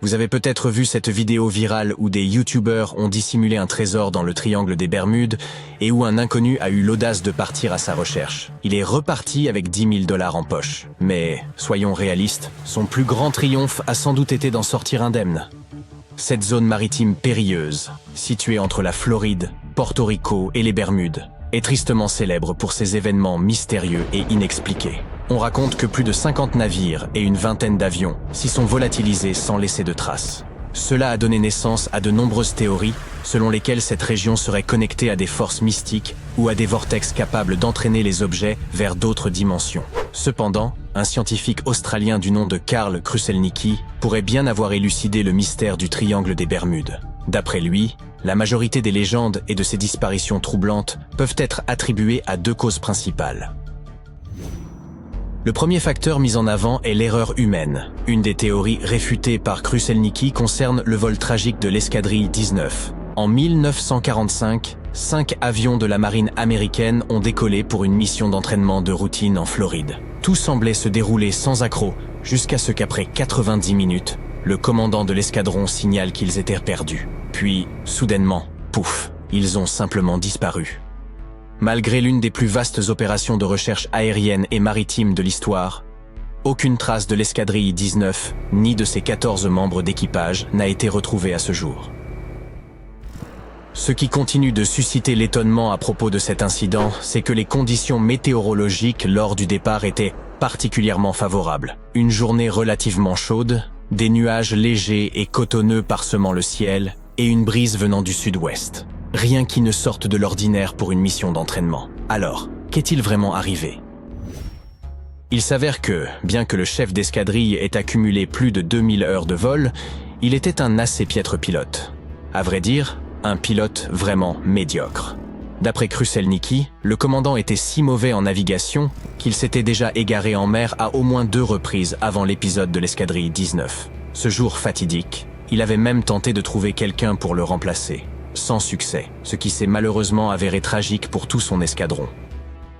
Vous avez peut-être vu cette vidéo virale où des youtubeurs ont dissimulé un trésor dans le triangle des Bermudes et où un inconnu a eu l'audace de partir à sa recherche. Il est reparti avec 10 000 $ en poche. Mais, soyons réalistes, son plus grand triomphe a sans doute été d'en sortir indemne. Cette zone maritime périlleuse, située entre la Floride, Porto Rico et les Bermudes, est tristement célèbre pour ses événements mystérieux et inexpliqués. On raconte que plus de 50 navires et une vingtaine d'avions s'y sont volatilisés sans laisser de traces. Cela a donné naissance à de nombreuses théories, selon lesquelles cette région serait connectée à des forces mystiques ou à des vortex capables d'entraîner les objets vers d'autres dimensions. Cependant, un scientifique australien du nom de Karl Kruszelnicki pourrait bien avoir élucidé le mystère du triangle des Bermudes. D'après lui, la majorité des légendes et de ces disparitions troublantes peuvent être attribuées à deux causes principales. Le premier facteur mis en avant est l'erreur humaine. Une des théories réfutées par Kruszelnicki concerne le vol tragique de l'escadrille 19. En 1945, 5 avions de la marine américaine ont décollé pour une mission d'entraînement de routine en Floride. Tout semblait se dérouler sans accroc, jusqu'à ce qu'après 90 minutes, le commandant de l'escadron signale qu'ils étaient perdus. Puis, soudainement, pouf, ils ont simplement disparu. Malgré l'une des plus vastes opérations de recherche aérienne et maritime de l'histoire, aucune trace de l'escadrille 19, ni de ses 14 membres d'équipage, n'a été retrouvée à ce jour. Ce qui continue de susciter l'étonnement à propos de cet incident, c'est que les conditions météorologiques lors du départ étaient particulièrement favorables. Une journée relativement chaude, des nuages légers et cotonneux parsemant le ciel, et une brise venant du sud-ouest. Rien qui ne sorte de l'ordinaire pour une mission d'entraînement. Alors, qu'est-il vraiment arrivé? Il s'avère que, bien que le chef d'escadrille ait accumulé plus de 2000 heures de vol, il était un assez piètre pilote. À vrai dire, un pilote vraiment médiocre. D'après Kruszelnicki, le commandant était si mauvais en navigation qu'il s'était déjà égaré en mer à au moins 2 reprises avant l'épisode de l'escadrille 19. Ce jour fatidique, il avait même tenté de trouver quelqu'un pour le remplacer. Sans succès, ce qui s'est malheureusement avéré tragique pour tout son escadron.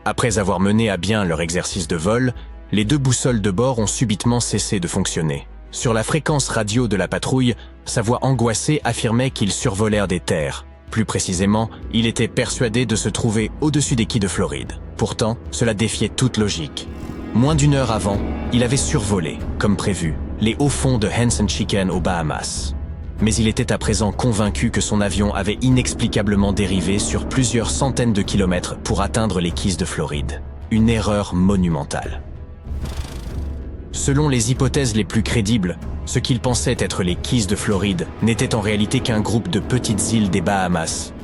Après avoir mené à bien leur exercice de vol, les 2 boussoles de bord ont subitement cessé de fonctionner. Sur la fréquence radio de la patrouille, sa voix angoissée affirmait qu'ils survolèrent des terres. Plus précisément, il était persuadé de se trouver au-dessus des quais de Floride. Pourtant, cela défiait toute logique. Moins d'1 heure avant, il avait survolé, comme prévu, les hauts fonds de Henson Chicken aux Bahamas. Mais il était à présent convaincu que son avion avait inexplicablement dérivé sur plusieurs centaines de kilomètres pour atteindre les quais de Floride. Une erreur monumentale. Selon les hypothèses les plus crédibles, ce qu'il pensait être les quais de Floride n'était en réalité qu'un groupe de petites îles des Bahamas.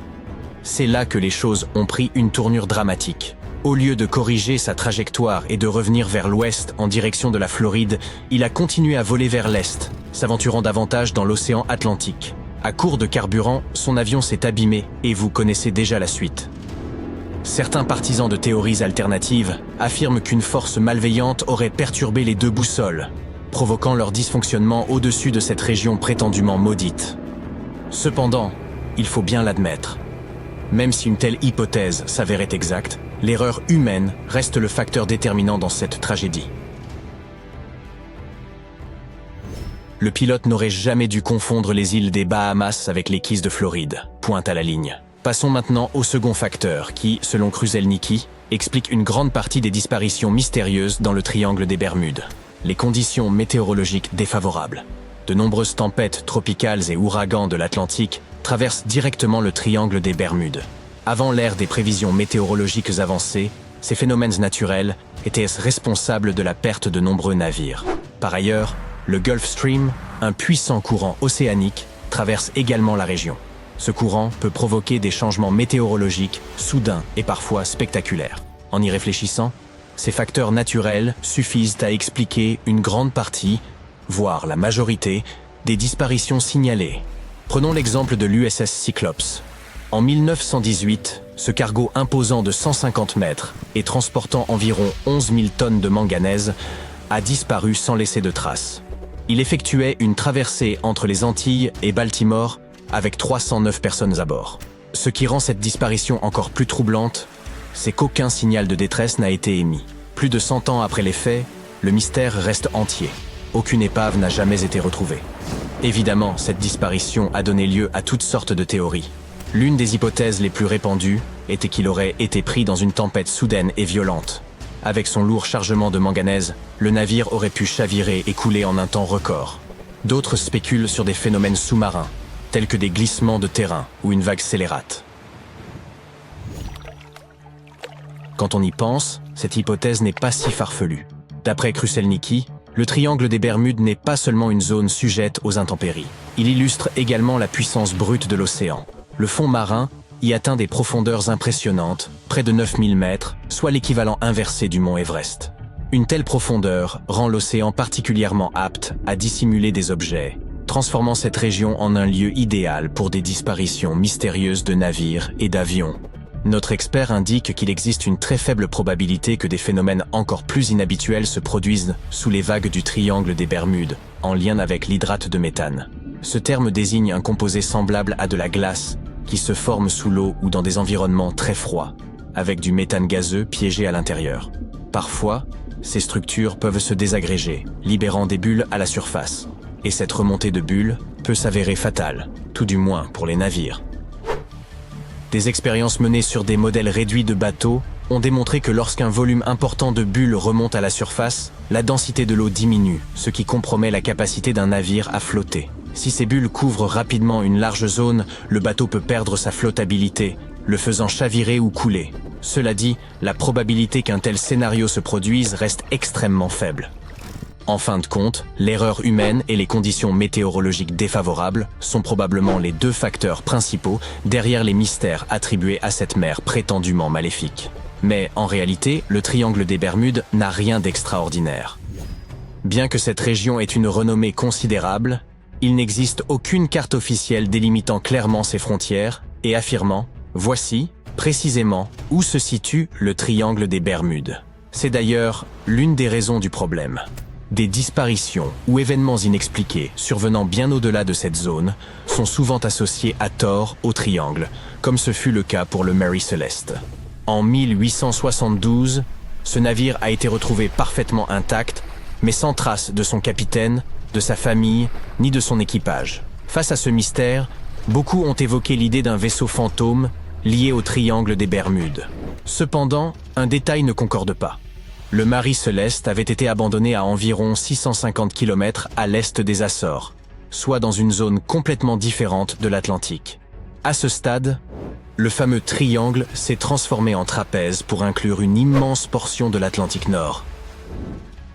C'est là que les choses ont pris une tournure dramatique. Au lieu de corriger sa trajectoire et de revenir vers l'ouest en direction de la Floride, il a continué à voler vers l'est, s'aventurant davantage dans l'océan Atlantique. À court de carburant, son avion s'est abîmé et vous connaissez déjà la suite. Certains partisans de théories alternatives affirment qu'une force malveillante aurait perturbé les 2 boussoles, provoquant leur dysfonctionnement au-dessus de cette région prétendument maudite. Cependant, il faut bien l'admettre, même si une telle hypothèse s'avérait exacte, l'erreur humaine reste le facteur déterminant dans cette tragédie. Le pilote n'aurait jamais dû confondre les îles des Bahamas avec les quais de Floride, pointe à la ligne. Passons maintenant au second facteur qui, selon Kruszelnicki, explique une grande partie des disparitions mystérieuses dans le triangle des Bermudes. Les conditions météorologiques défavorables. De nombreuses tempêtes tropicales et ouragans de l'Atlantique traversent directement le triangle des Bermudes. Avant l'ère des prévisions météorologiques avancées, ces phénomènes naturels étaient responsables de la perte de nombreux navires. Par ailleurs, le Gulf Stream, un puissant courant océanique, traverse également la région. Ce courant peut provoquer des changements météorologiques soudains et parfois spectaculaires. En y réfléchissant, ces facteurs naturels suffisent à expliquer une grande partie, voire la majorité, des disparitions signalées. Prenons l'exemple de l'USS Cyclops. En 1918, ce cargo imposant de 150 mètres et transportant environ 11 000 tonnes de manganèse a disparu sans laisser de traces. Il effectuait une traversée entre les Antilles et Baltimore avec 309 personnes à bord. Ce qui rend cette disparition encore plus troublante, c'est qu'aucun signal de détresse n'a été émis. Plus de 100 ans après les faits, le mystère reste entier. Aucune épave n'a jamais été retrouvée. Évidemment, cette disparition a donné lieu à toutes sortes de théories. L'une des hypothèses les plus répandues était qu'il aurait été pris dans une tempête soudaine et violente. Avec son lourd chargement de manganèse, le navire aurait pu chavirer et couler en un temps record. D'autres spéculent sur des phénomènes sous-marins, tels que des glissements de terrain ou une vague scélérate. Quand on y pense, cette hypothèse n'est pas si farfelue. D'après Kruszelnicki, le triangle des Bermudes n'est pas seulement une zone sujette aux intempéries. Il illustre également la puissance brute de l'océan. Le fond marin y atteint des profondeurs impressionnantes, près de 9000 mètres, soit l'équivalent inversé du mont Everest. Une telle profondeur rend l'océan particulièrement apte à dissimuler des objets, transformant cette région en un lieu idéal pour des disparitions mystérieuses de navires et d'avions. Notre expert indique qu'il existe une très faible probabilité que des phénomènes encore plus inhabituels se produisent sous les vagues du triangle des Bermudes, en lien avec l'hydrate de méthane. Ce terme désigne un composé semblable à de la glace qui se forme sous l'eau ou dans des environnements très froids, avec du méthane gazeux piégé à l'intérieur. Parfois, ces structures peuvent se désagréger, libérant des bulles à la surface. Et cette remontée de bulles peut s'avérer fatale, tout du moins pour les navires. Des expériences menées sur des modèles réduits de bateaux ont démontré que lorsqu'un volume important de bulles remonte à la surface, la densité de l'eau diminue, ce qui compromet la capacité d'un navire à flotter. Si ces bulles couvrent rapidement une large zone, le bateau peut perdre sa flottabilité, le faisant chavirer ou couler. Cela dit, la probabilité qu'un tel scénario se produise reste extrêmement faible. En fin de compte, l'erreur humaine et les conditions météorologiques défavorables sont probablement les deux facteurs principaux derrière les mystères attribués à cette mer prétendument maléfique. Mais en réalité, le triangle des Bermudes n'a rien d'extraordinaire. Bien que cette région ait une renommée considérable, il n'existe aucune carte officielle délimitant clairement ses frontières et affirmant « Voici, précisément, où se situe le triangle des Bermudes ». C'est d'ailleurs l'une des raisons du problème. Des disparitions ou événements inexpliqués survenant bien au-delà de cette zone sont souvent associés à tort au triangle, comme ce fut le cas pour le Mary Celeste. En 1872, ce navire a été retrouvé parfaitement intact, mais sans trace de son capitaine, de sa famille, ni de son équipage. Face à ce mystère, beaucoup ont évoqué l'idée d'un vaisseau fantôme lié au triangle des Bermudes. Cependant, un détail ne concorde pas. Le Mary Celeste avait été abandonné à environ 650 km à l'est des Açores, soit dans une zone complètement différente de l'Atlantique. À ce stade, le fameux triangle s'est transformé en trapèze pour inclure une immense portion de l'Atlantique Nord.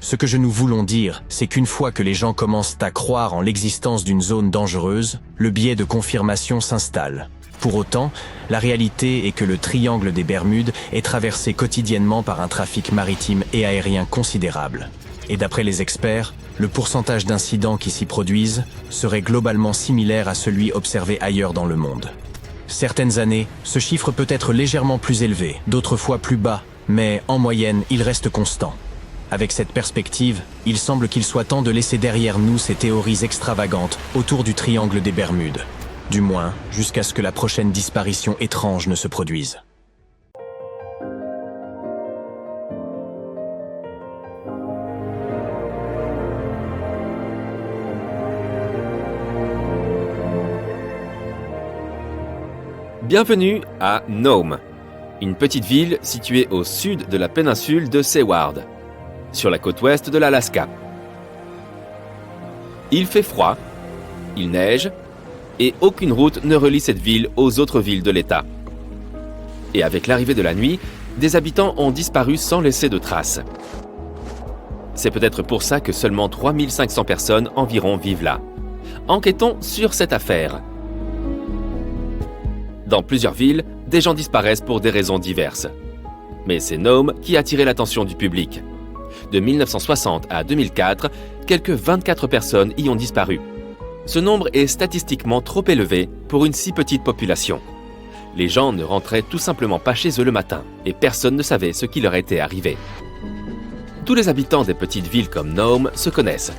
Ce que nous voulons dire, c'est qu'une fois que les gens commencent à croire en l'existence d'une zone dangereuse, le biais de confirmation s'installe. Pour autant, la réalité est que le triangle des Bermudes est traversé quotidiennement par un trafic maritime et aérien considérable. Et d'après les experts, le pourcentage d'incidents qui s'y produisent serait globalement similaire à celui observé ailleurs dans le monde. Certaines années, ce chiffre peut être légèrement plus élevé, d'autres fois plus bas, mais en moyenne, il reste constant. Avec cette perspective, il semble qu'il soit temps de laisser derrière nous ces théories extravagantes autour du triangle des Bermudes. Du moins, jusqu'à ce que la prochaine disparition étrange ne se produise. Bienvenue à Nome, une petite ville située au sud de la péninsule de Seward, sur la côte ouest de l'Alaska. Il fait froid, il neige, et aucune route ne relie cette ville aux autres villes de l'État. Et avec l'arrivée de la nuit, des habitants ont disparu sans laisser de traces. C'est peut-être pour ça que seulement 3500 personnes environ vivent là. Enquêtons sur cette affaire. Dans plusieurs villes, des gens disparaissent pour des raisons diverses. Mais c'est Nome qui a attiré l'attention du public. De 1960 à 2004, quelques 24 personnes y ont disparu. Ce nombre est statistiquement trop élevé pour une si petite population. Les gens ne rentraient tout simplement pas chez eux le matin et personne ne savait ce qui leur était arrivé. Tous les habitants des petites villes comme Nome se connaissent.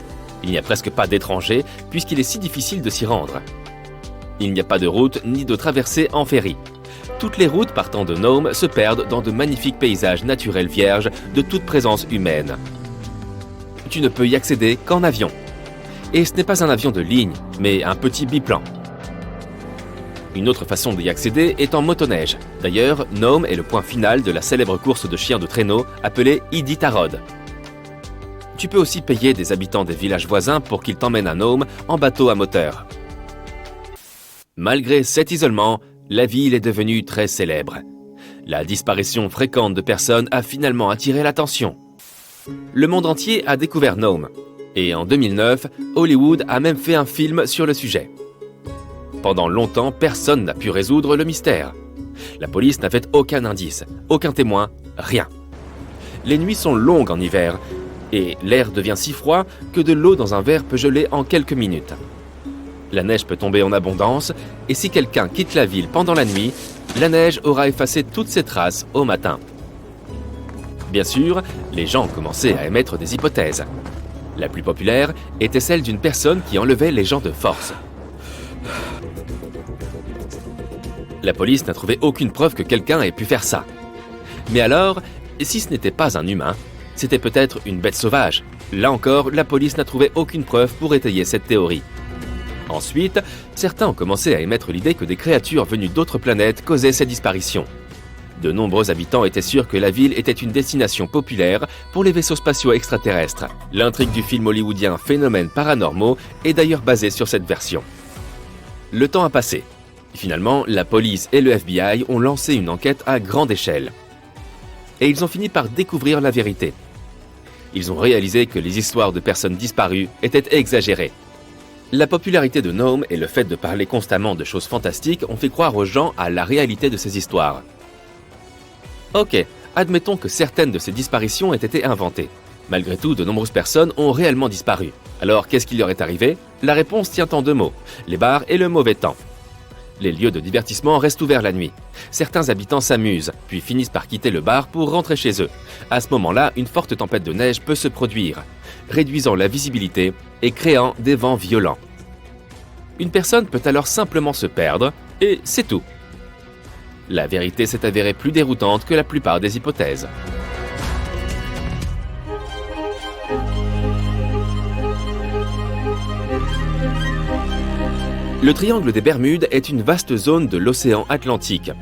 Il n'y a presque pas d'étrangers puisqu'il est si difficile de s'y rendre. Il n'y a pas de route ni de traversée en ferry. Toutes les routes partant de Nome se perdent dans de magnifiques paysages naturels vierges de toute présence humaine. Tu ne peux y accéder qu'en avion. Et ce n'est pas un avion de ligne, mais un petit biplan. Une autre façon d'y accéder est en motoneige. D'ailleurs, Nome est le point final de la célèbre course de chiens de traîneau appelée Iditarod. Tu peux aussi payer des habitants des villages voisins pour qu'ils t'emmènent à Nome en bateau à moteur. Malgré cet isolement, la ville est devenue très célèbre. La disparition fréquente de personnes a finalement attiré l'attention. Le monde entier a découvert Nome. Et en 2009, Hollywood a même fait un film sur le sujet. Pendant longtemps, personne n'a pu résoudre le mystère. La police n'a fait aucun indice, aucun témoin, rien. Les nuits sont longues en hiver, et l'air devient si froid que de l'eau dans un verre peut geler en quelques minutes. La neige peut tomber en abondance, et si quelqu'un quitte la ville pendant la nuit, la neige aura effacé toutes ses traces au matin. Bien sûr, les gens ont commencé à émettre des hypothèses. La plus populaire était celle d'une personne qui enlevait les gens de force. La police n'a trouvé aucune preuve que quelqu'un ait pu faire ça. Mais alors, si ce n'était pas un humain, c'était peut-être une bête sauvage. Là encore, la police n'a trouvé aucune preuve pour étayer cette théorie. Ensuite, certains ont commencé à émettre l'idée que des créatures venues d'autres planètes causaient ces disparitions. De nombreux habitants étaient sûrs que la ville était une destination populaire pour les vaisseaux spatiaux extraterrestres. L'intrigue du film hollywoodien Phénomènes paranormaux est d'ailleurs basée sur cette version. Le temps a passé. Finalement, la police et le FBI ont lancé une enquête à grande échelle. Et ils ont fini par découvrir la vérité. Ils ont réalisé que les histoires de personnes disparues étaient exagérées. La popularité de Nome et le fait de parler constamment de choses fantastiques ont fait croire aux gens à la réalité de ces histoires. Ok, admettons que certaines de ces disparitions aient été inventées. Malgré tout, de nombreuses personnes ont réellement disparu. Alors, qu'est-ce qui leur est arrivé? La réponse tient en deux mots, les bars et le mauvais temps. Les lieux de divertissement restent ouverts la nuit. Certains habitants s'amusent, puis finissent par quitter le bar pour rentrer chez eux. À ce moment-là, une forte tempête de neige peut se produire, réduisant la visibilité et créant des vents violents. Une personne peut alors simplement se perdre, et c'est tout. La vérité s'est avérée plus déroutante que la plupart des hypothèses. Le triangle des Bermudes est une vaste zone de l'océan Atlantique,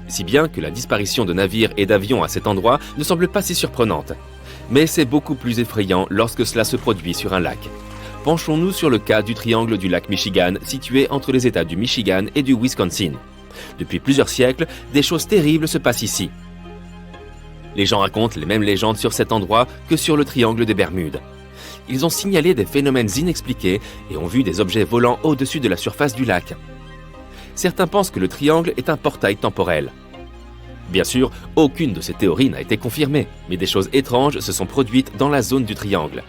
si bien que la disparition de navires et d'avions à cet endroit ne semble pas si surprenante. Mais c'est beaucoup plus effrayant lorsque cela se produit sur un lac. Penchons-nous sur le cas du triangle du lac Michigan, situé entre les États du Michigan et du Wisconsin. Depuis plusieurs siècles, des choses terribles se passent ici. Les gens racontent les mêmes légendes sur cet endroit que sur le triangle des Bermudes. Ils ont signalé des phénomènes inexpliqués et ont vu des objets volant au-dessus de la surface du lac. Certains pensent que le triangle est un portail temporel. Bien sûr, aucune de ces théories n'a été confirmée, mais des choses étranges se sont produites dans la zone du triangle.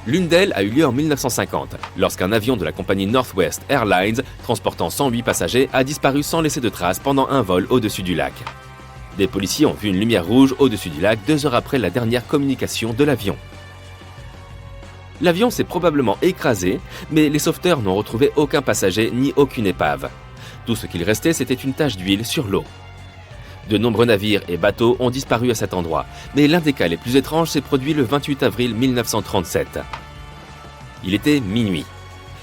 L'une d'elles a eu lieu en 1950, lorsqu'un avion de la compagnie Northwest Airlines, transportant 108 passagers, a disparu sans laisser de traces pendant un vol au-dessus du lac. Des policiers ont vu une lumière rouge au-dessus du lac 2 heures après la dernière communication de l'avion. L'avion s'est probablement écrasé, mais les sauveteurs n'ont retrouvé aucun passager ni aucune épave. Tout ce qu'il restait, c'était une tache d'huile sur l'eau. De nombreux navires et bateaux ont disparu à cet endroit, mais l'un des cas les plus étranges s'est produit le 28 avril 1937. Il était minuit,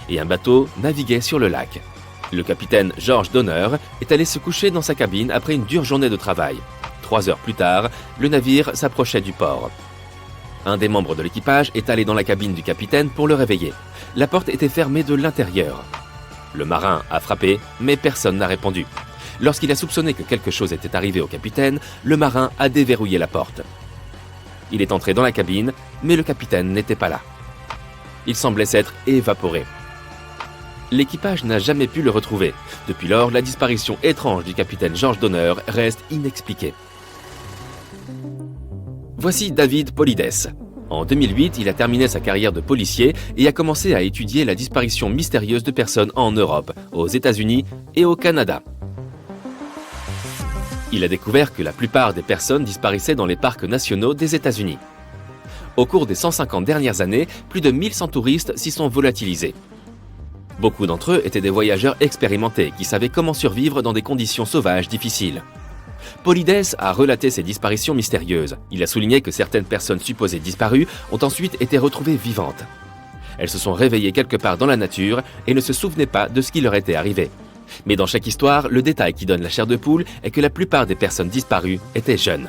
et un bateau naviguait sur le lac. Le capitaine George Donner est allé se coucher dans sa cabine après une dure journée de travail. 3 heures plus tard, le navire s'approchait du port. Un des membres de l'équipage est allé dans la cabine du capitaine pour le réveiller. La porte était fermée de l'intérieur. Le marin a frappé, mais personne n'a répondu. Lorsqu'il a soupçonné que quelque chose était arrivé au capitaine, le marin a déverrouillé la porte. Il est entré dans la cabine, mais le capitaine n'était pas là. Il semblait s'être évaporé. L'équipage n'a jamais pu le retrouver. Depuis lors, la disparition étrange du capitaine George Donner reste inexpliquée. Voici David Paulides. En 2008, il a terminé sa carrière de policier et a commencé à étudier la disparition mystérieuse de personnes en Europe, aux États-Unis et au Canada. Il a découvert que la plupart des personnes disparaissaient dans les parcs nationaux des États-Unis. Au cours des 150 dernières années, plus de 1100 touristes s'y sont volatilisés. Beaucoup d'entre eux étaient des voyageurs expérimentés qui savaient comment survivre dans des conditions sauvages difficiles. Paulides a relaté ces disparitions mystérieuses. Il a souligné que certaines personnes supposées disparues ont ensuite été retrouvées vivantes. Elles se sont réveillées quelque part dans la nature et ne se souvenaient pas de ce qui leur était arrivé. Mais dans chaque histoire, le détail qui donne la chair de poule est que la plupart des personnes disparues étaient jeunes.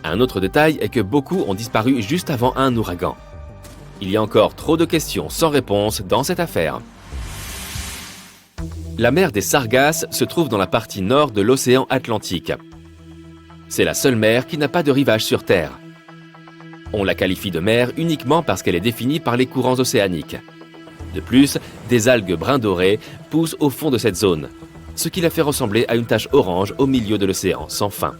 Un autre détail est que beaucoup ont disparu juste avant un ouragan. Il y a encore trop de questions sans réponse dans cette affaire. La mer des Sargasses se trouve dans la partie nord de l'océan Atlantique. C'est la seule mer qui n'a pas de rivage sur Terre. On la qualifie de mer uniquement parce qu'elle est définie par les courants océaniques. De plus, des algues brun doré poussent au fond de cette zone, ce qui la fait ressembler à une tache orange au milieu de l'océan sans fin.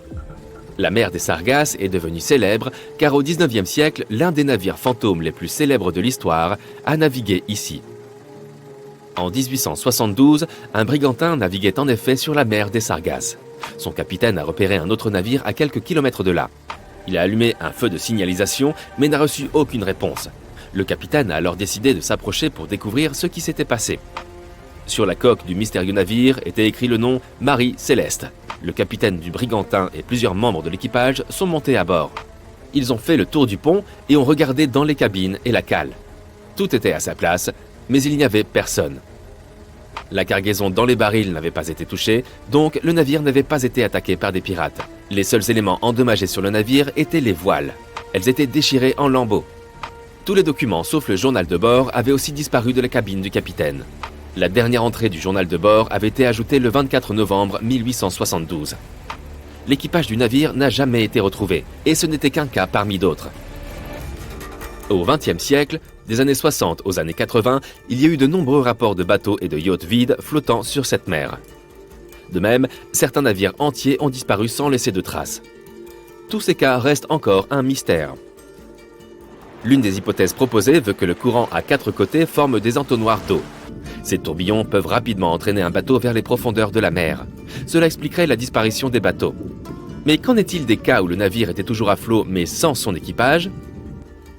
La mer des Sargasses est devenue célèbre car au XIXe siècle, l'un des navires fantômes les plus célèbres de l'histoire a navigué ici. En 1872, un brigantin naviguait en effet sur la mer des Sargasses. Son capitaine a repéré un autre navire à quelques kilomètres de là. Il a allumé un feu de signalisation mais n'a reçu aucune réponse. Le capitaine a alors décidé de s'approcher pour découvrir ce qui s'était passé. Sur la coque du mystérieux navire était écrit le nom Marie Céleste. Le capitaine du brigantin et plusieurs membres de l'équipage sont montés à bord. Ils ont fait le tour du pont et ont regardé dans les cabines et la cale. Tout était à sa place, mais il n'y avait personne. La cargaison dans les barils n'avait pas été touchée, donc le navire n'avait pas été attaqué par des pirates. Les seuls éléments endommagés sur le navire étaient les voiles. Elles étaient déchirées en lambeaux. Tous les documents, sauf le journal de bord, avaient aussi disparu de la cabine du capitaine. La dernière entrée du journal de bord avait été ajoutée le 24 novembre 1872. L'équipage du navire n'a jamais été retrouvé, et ce n'était qu'un cas parmi d'autres. Au XXe siècle, des années 60 aux années 80, il y a eu de nombreux rapports de bateaux et de yachts vides flottant sur cette mer. De même, certains navires entiers ont disparu sans laisser de traces. Tous ces cas restent encore un mystère. L'une des hypothèses proposées veut que le courant à 4 côtés forme des entonnoirs d'eau. Ces tourbillons peuvent rapidement entraîner un bateau vers les profondeurs de la mer. Cela expliquerait la disparition des bateaux. Mais qu'en est-il des cas où le navire était toujours à flot mais sans son équipage ?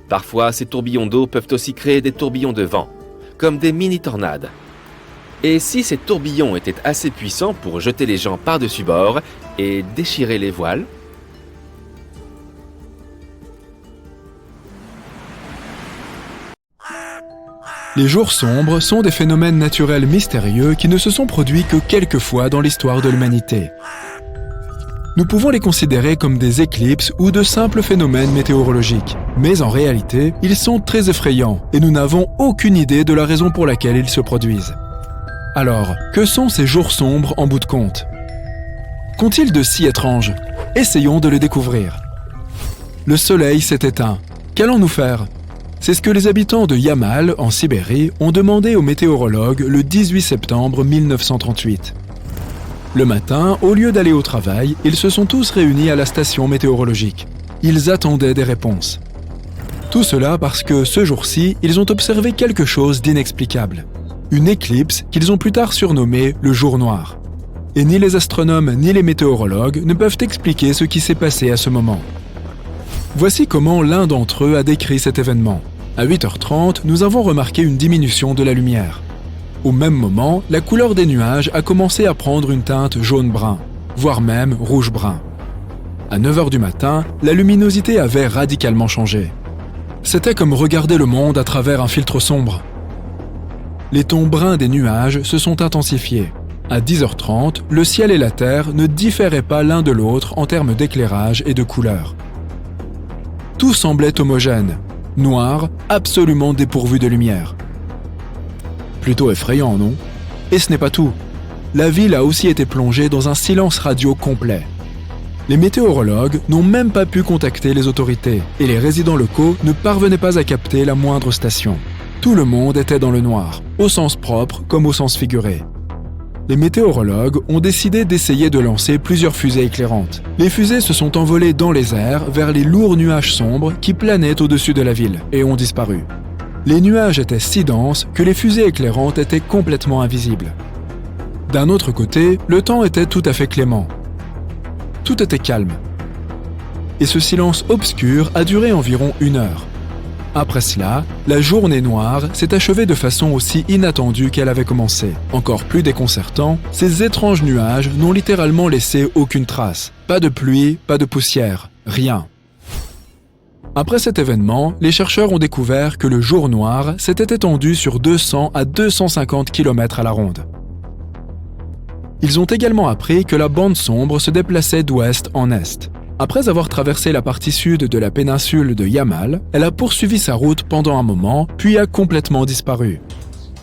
Parfois, ces tourbillons d'eau peuvent aussi créer des tourbillons de vent, comme des mini-tornades. Et si ces tourbillons étaient assez puissants pour jeter les gens par-dessus bord et déchirer les voiles ? Les jours sombres sont des phénomènes naturels mystérieux qui ne se sont produits que quelques fois dans l'histoire de l'humanité. Nous pouvons les considérer comme des éclipses ou de simples phénomènes météorologiques. Mais en réalité, ils sont très effrayants et nous n'avons aucune idée de la raison pour laquelle ils se produisent. Alors, que sont ces jours sombres en bout de compte ? Qu'ont-ils de si étrange ? Essayons de le découvrir. Le soleil s'est éteint. Qu'allons-nous faire ? C'est ce que les habitants de Yamal, en Sibérie, ont demandé aux météorologues le 18 septembre 1938. Le matin, au lieu d'aller au travail, ils se sont tous réunis à la station météorologique. Ils attendaient des réponses. Tout cela parce que, ce jour-ci, ils ont observé quelque chose d'inexplicable. Une éclipse qu'ils ont plus tard surnommée le jour noir. Et ni les astronomes ni les météorologues ne peuvent expliquer ce qui s'est passé à ce moment. Voici comment l'un d'entre eux a décrit cet événement. À 8h30, nous avons remarqué une diminution de la lumière. Au même moment, la couleur des nuages a commencé à prendre une teinte jaune-brun, voire même rouge-brun. À 9h du matin, la luminosité avait radicalement changé. C'était comme regarder le monde à travers un filtre sombre. Les tons bruns des nuages se sont intensifiés. À 10h30, le ciel et la terre ne différaient pas l'un de l'autre en termes d'éclairage et de couleur. Tout semblait homogène, noir, absolument dépourvu de lumière. Plutôt effrayant, non ? Et ce n'est pas tout. La ville a aussi été plongée dans un silence radio complet. Les météorologues n'ont même pas pu contacter les autorités et les résidents locaux ne parvenaient pas à capter la moindre station. Tout le monde était dans le noir, au sens propre comme au sens figuré. Les météorologues ont décidé d'essayer de lancer plusieurs fusées éclairantes. Les fusées se sont envolées dans les airs vers les lourds nuages sombres qui planaient au-dessus de la ville et ont disparu. Les nuages étaient si denses que les fusées éclairantes étaient complètement invisibles. D'un autre côté, le temps était tout à fait clément. Tout était calme. Et ce silence obscur a duré environ 1 heure. Après cela, la journée noire s'est achevée de façon aussi inattendue qu'elle avait commencé. Encore plus déconcertant, ces étranges nuages n'ont littéralement laissé aucune trace. Pas de pluie, pas de poussière, rien. Après cet événement, les chercheurs ont découvert que le jour noir s'était étendu sur 200 à 250 km à la ronde. Ils ont également appris que la bande sombre se déplaçait d'ouest en est. Après avoir traversé la partie sud de la péninsule de Yamal, elle a poursuivi sa route pendant un moment, puis a complètement disparu.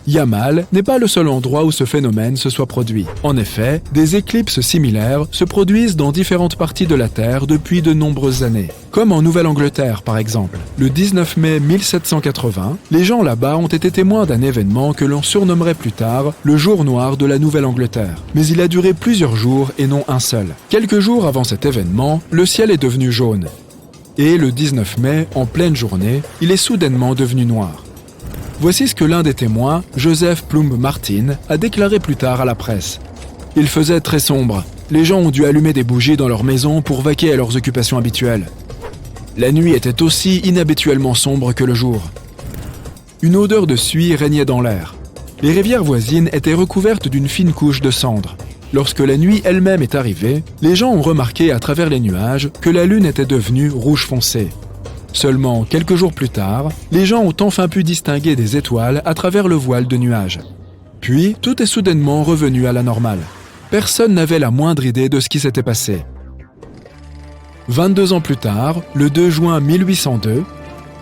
Yamal n'est pas le seul endroit où ce phénomène se soit produit. En effet, des éclipses similaires se produisent dans différentes parties de la Terre depuis de nombreuses années. Comme en Nouvelle-Angleterre par exemple. Le 19 mai 1780, les gens là-bas ont été témoins d'un événement que l'on surnommerait plus tard le jour noir de la Nouvelle-Angleterre. Mais il a duré plusieurs jours et non un seul. Quelques jours avant cet événement, le ciel est devenu jaune. Et le 19 mai, en pleine journée, il est soudainement devenu noir. Voici ce que l'un des témoins, Joseph Plumb Martin, a déclaré plus tard à la presse. « Il faisait très sombre. Les gens ont dû allumer des bougies dans leur maison pour vaquer à leurs occupations habituelles. La nuit était aussi inhabituellement sombre que le jour. Une odeur de suie régnait dans l'air. Les rivières voisines étaient recouvertes d'une fine couche de cendres. Lorsque la nuit elle-même est arrivée, les gens ont remarqué à travers les nuages que la lune était devenue rouge foncé. Seulement quelques jours plus tard, les gens ont enfin pu distinguer des étoiles à travers le voile de nuages. Puis, tout est soudainement revenu à la normale. Personne n'avait la moindre idée de ce qui s'était passé. 22 ans plus tard, le 2 juin 1802,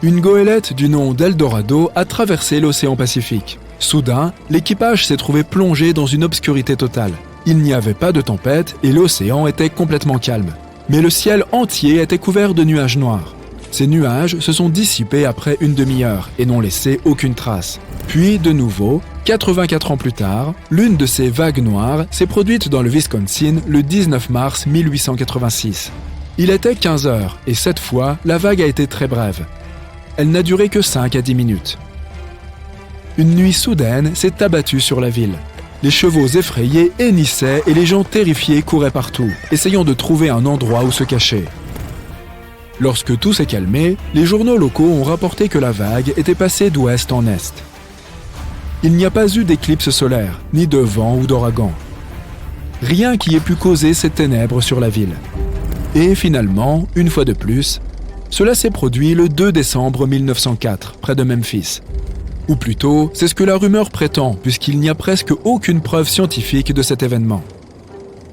une goélette du nom d'Eldorado a traversé l'océan Pacifique. Soudain, l'équipage s'est trouvé plongé dans une obscurité totale. Il n'y avait pas de tempête et l'océan était complètement calme. Mais le ciel entier était couvert de nuages noirs. Ces nuages se sont dissipés après une demi-heure et n'ont laissé aucune trace. Puis, de nouveau, 84 ans plus tard, l'une de ces vagues noires s'est produite dans le Wisconsin le 19 mars 1886. Il était 15 heures et cette fois, la vague a été très brève. Elle n'a duré que 5 à 10 minutes. Une nuit soudaine s'est abattue sur la ville. Les chevaux effrayés hennissaient et les gens terrifiés couraient partout, essayant de trouver un endroit où se cacher. Lorsque tout s'est calmé, les journaux locaux ont rapporté que la vague était passée d'ouest en est. Il n'y a pas eu d'éclipse solaire, ni de vent ou d'ouragan. Rien qui ait pu causer ces ténèbres sur la ville. Et finalement, une fois de plus, cela s'est produit le 2 décembre 1904, près de Memphis. Ou plutôt, c'est ce que la rumeur prétend, puisqu'il n'y a presque aucune preuve scientifique de cet événement.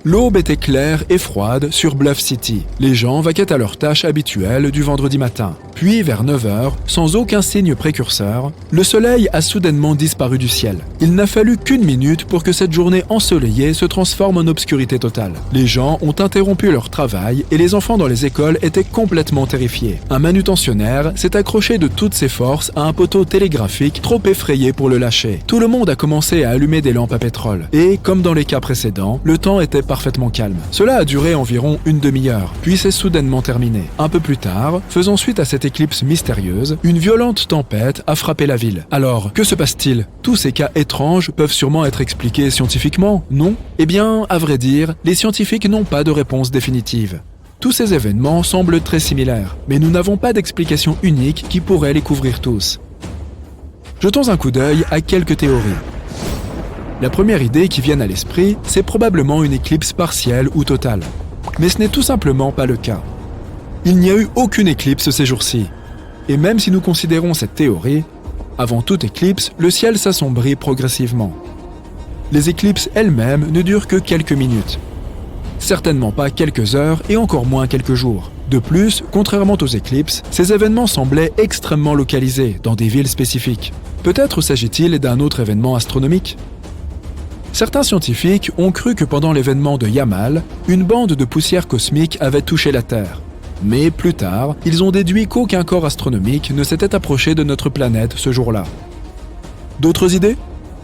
L'aube était claire et froide sur Bluff City. Les gens vaquaient à leurs tâches habituelles du vendredi matin. Puis, vers 9h, sans aucun signe précurseur, le soleil a soudainement disparu du ciel. Il n'a fallu qu'une minute pour que cette journée ensoleillée se transforme en obscurité totale. Les gens ont interrompu leur travail et les enfants dans les écoles étaient complètement terrifiés. Un manutentionnaire s'est accroché de toutes ses forces à un poteau télégraphique trop effrayé pour le lâcher. Tout le monde a commencé à allumer des lampes à pétrole. Et, comme dans les cas précédents, le temps était parfaitement calme. Cela a duré environ une demi-heure, puis s'est soudainement terminé. Un peu plus tard, faisant suite à cette éclipse mystérieuse, une violente tempête a frappé la ville. Alors, que se passe-t-il? Tous ces cas étranges peuvent sûrement être expliqués scientifiquement, non? Eh bien, à vrai dire, les scientifiques n'ont pas de réponse définitive. Tous ces événements semblent très similaires, mais nous n'avons pas d'explication unique qui pourrait les couvrir tous. Jetons un coup d'œil à quelques théories. La première idée qui vient à l'esprit, c'est probablement une éclipse partielle ou totale. Mais ce n'est tout simplement pas le cas. Il n'y a eu aucune éclipse ces jours-ci. Et même si nous considérons cette théorie, avant toute éclipse, le ciel s'assombrit progressivement. Les éclipses elles-mêmes ne durent que quelques minutes. Certainement pas quelques heures et encore moins quelques jours. De plus, contrairement aux éclipses, ces événements semblaient extrêmement localisés, dans des villes spécifiques. Peut-être s'agit-il d'un autre événement astronomique ? Certains scientifiques ont cru que pendant l'événement de Yamal, une bande de poussière cosmique avait touché la Terre. Mais plus tard, ils ont déduit qu'aucun corps astronomique ne s'était approché de notre planète ce jour-là. D'autres idées ?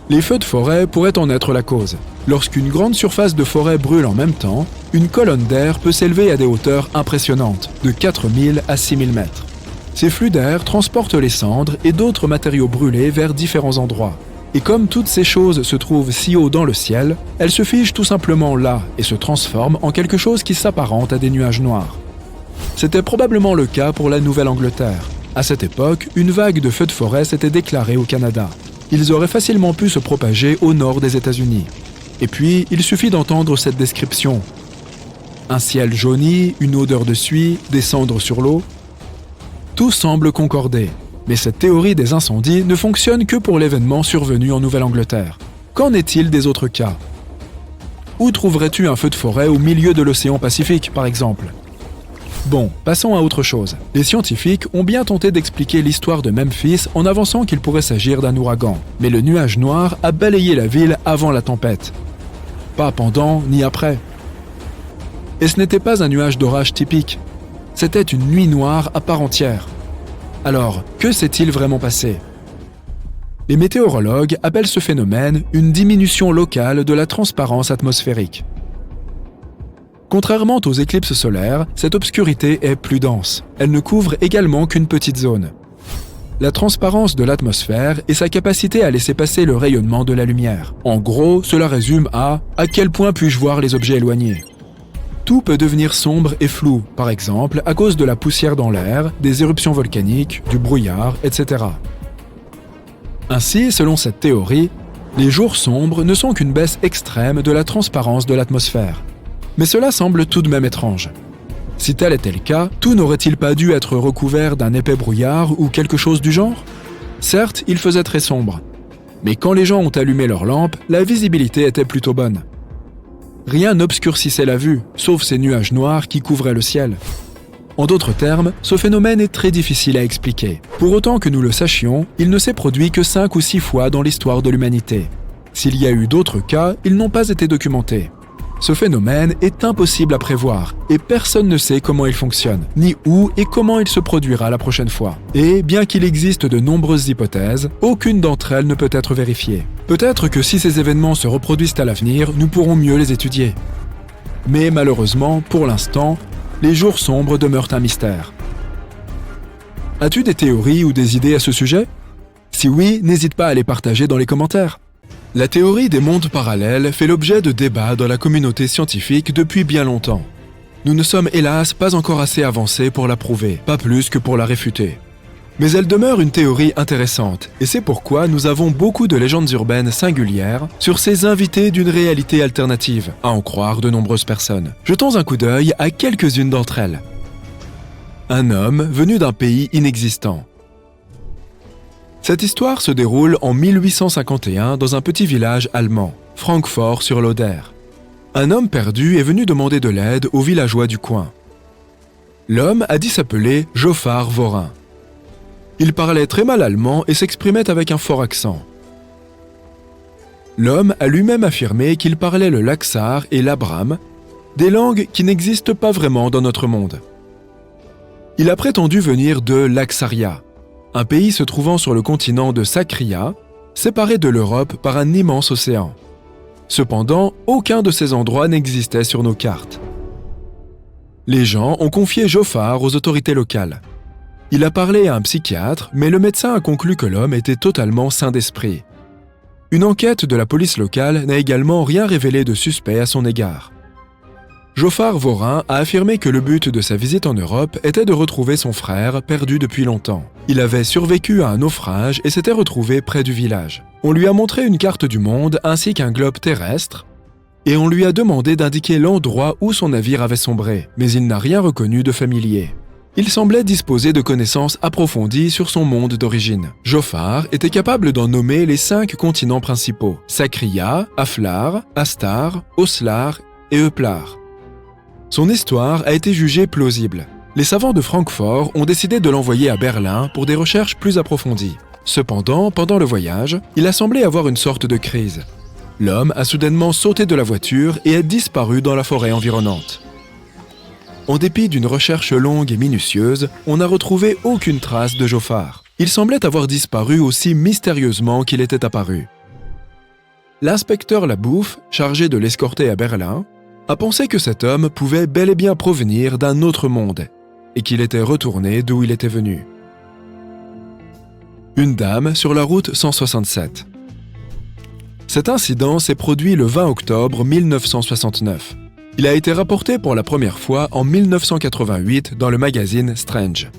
Les feux de forêt pourraient en être la cause. Lorsqu'une grande surface de forêt brûle en même temps, une colonne d'air peut s'élever à des hauteurs impressionnantes, de 4000 à 6000 mètres. Ces flux d'air transportent les cendres et d'autres matériaux brûlés vers différents endroits. Et comme toutes ces choses se trouvent si haut dans le ciel, elles se figent tout simplement là et se transforment en quelque chose qui s'apparente à des nuages noirs. C'était probablement le cas pour la Nouvelle-Angleterre. À cette époque, une vague de feux de forêt s'était déclarée au Canada. Ils auraient facilement pu se propager au nord des États-Unis. Et puis, il suffit d'entendre cette description. Un ciel jauni, une odeur de suie, des cendres sur l'eau. Tout semble concorder. Mais cette théorie des incendies ne fonctionne que pour l'événement survenu en Nouvelle-Angleterre. Qu'en est-il des autres cas? Où trouverais-tu un feu de forêt au milieu de l'océan Pacifique, par exemple? Bon, passons à autre chose. Les scientifiques ont bien tenté d'expliquer l'histoire de Memphis en avançant qu'il pourrait s'agir d'un ouragan. Mais le nuage noir a balayé la ville avant la tempête. Pas pendant ni après. Et ce n'était pas un nuage d'orage typique. C'était une nuit noire à part entière. Alors, que s'est-il vraiment passé? Les météorologues appellent ce phénomène une diminution locale de la transparence atmosphérique. Contrairement aux éclipses solaires, cette obscurité est plus dense. Elle ne couvre également qu'une petite zone. La transparence de l'atmosphère est sa capacité à laisser passer le rayonnement de la lumière. En gros, cela résume à quel point puis-je voir les objets éloignés? Tout peut devenir sombre et flou, par exemple à cause de la poussière dans l'air, des éruptions volcaniques, du brouillard, etc. Ainsi, selon cette théorie, les jours sombres ne sont qu'une baisse extrême de la transparence de l'atmosphère. Mais cela semble tout de même étrange. Si tel était le cas, tout n'aurait-il pas dû être recouvert d'un épais brouillard ou quelque chose du genre? Certes, il faisait très sombre. Mais quand les gens ont allumé leurs lampes, la visibilité était plutôt bonne. Rien n'obscurcissait la vue, sauf ces nuages noirs qui couvraient le ciel. En d'autres termes, ce phénomène est très difficile à expliquer. Pour autant que nous le sachions, il ne s'est produit que 5 ou 6 fois dans l'histoire de l'humanité. S'il y a eu d'autres cas, ils n'ont pas été documentés. Ce phénomène est impossible à prévoir et personne ne sait comment il fonctionne, ni où et comment il se produira la prochaine fois. Et bien qu'il existe de nombreuses hypothèses, aucune d'entre elles ne peut être vérifiée. Peut-être que si ces événements se reproduisent à l'avenir, nous pourrons mieux les étudier. Mais malheureusement, pour l'instant, les jours sombres demeurent un mystère. As-tu des théories ou des idées à ce sujet? Si oui, n'hésite pas à les partager dans les commentaires. La théorie des mondes parallèles fait l'objet de débats dans la communauté scientifique depuis bien longtemps. Nous ne sommes hélas pas encore assez avancés pour la prouver, pas plus que pour la réfuter. Mais elle demeure une théorie intéressante, et c'est pourquoi nous avons beaucoup de légendes urbaines singulières sur ces invités d'une réalité alternative, à en croire de nombreuses personnes. Jetons un coup d'œil à quelques-unes d'entre elles. Un homme venu d'un pays inexistant. Cette histoire se déroule en 1851 dans un petit village allemand, Francfort-sur-l'Oder. Un homme perdu est venu demander de l'aide aux villageois du coin. L'homme a dit s'appeler Joffar Vorin. Il parlait très mal allemand et s'exprimait avec un fort accent. L'homme a lui-même affirmé qu'il parlait le laxar et l'abram, des langues qui n'existent pas vraiment dans notre monde. Il a prétendu venir de l'Axaria, un pays se trouvant sur le continent de Sakria, séparé de l'Europe par un immense océan. Cependant, aucun de ces endroits n'existait sur nos cartes. Les gens ont confié Joffar aux autorités locales. Il a parlé à un psychiatre, mais le médecin a conclu que l'homme était totalement sain d'esprit. Une enquête de la police locale n'a également rien révélé de suspect à son égard. Joffar Vorin a affirmé que le but de sa visite en Europe était de retrouver son frère perdu depuis longtemps. Il avait survécu à un naufrage et s'était retrouvé près du village. On lui a montré une carte du monde ainsi qu'un globe terrestre et on lui a demandé d'indiquer l'endroit où son navire avait sombré, mais il n'a rien reconnu de familier. Il semblait disposer de connaissances approfondies sur son monde d'origine. Joffar était capable d'en nommer les 5 continents principaux, Sakria, Aflar, Astar, Oslar et Euplar. Son histoire a été jugée plausible. Les savants de Francfort ont décidé de l'envoyer à Berlin pour des recherches plus approfondies. Cependant, pendant le voyage, il a semblé avoir une sorte de crise. L'homme a soudainement sauté de la voiture et a disparu dans la forêt environnante. En dépit d'une recherche longue et minutieuse, on n'a retrouvé aucune trace de Joffar. Il semblait avoir disparu aussi mystérieusement qu'il était apparu. L'inspecteur Labouffe, chargé de l'escorter à Berlin, a pensé que cet homme pouvait bel et bien provenir d'un autre monde et qu'il était retourné d'où il était venu. Une dame sur la route 167. Cet incident s'est produit le 20 octobre 1969. Il a été rapporté pour la première fois en 1988 dans le magazine Strange.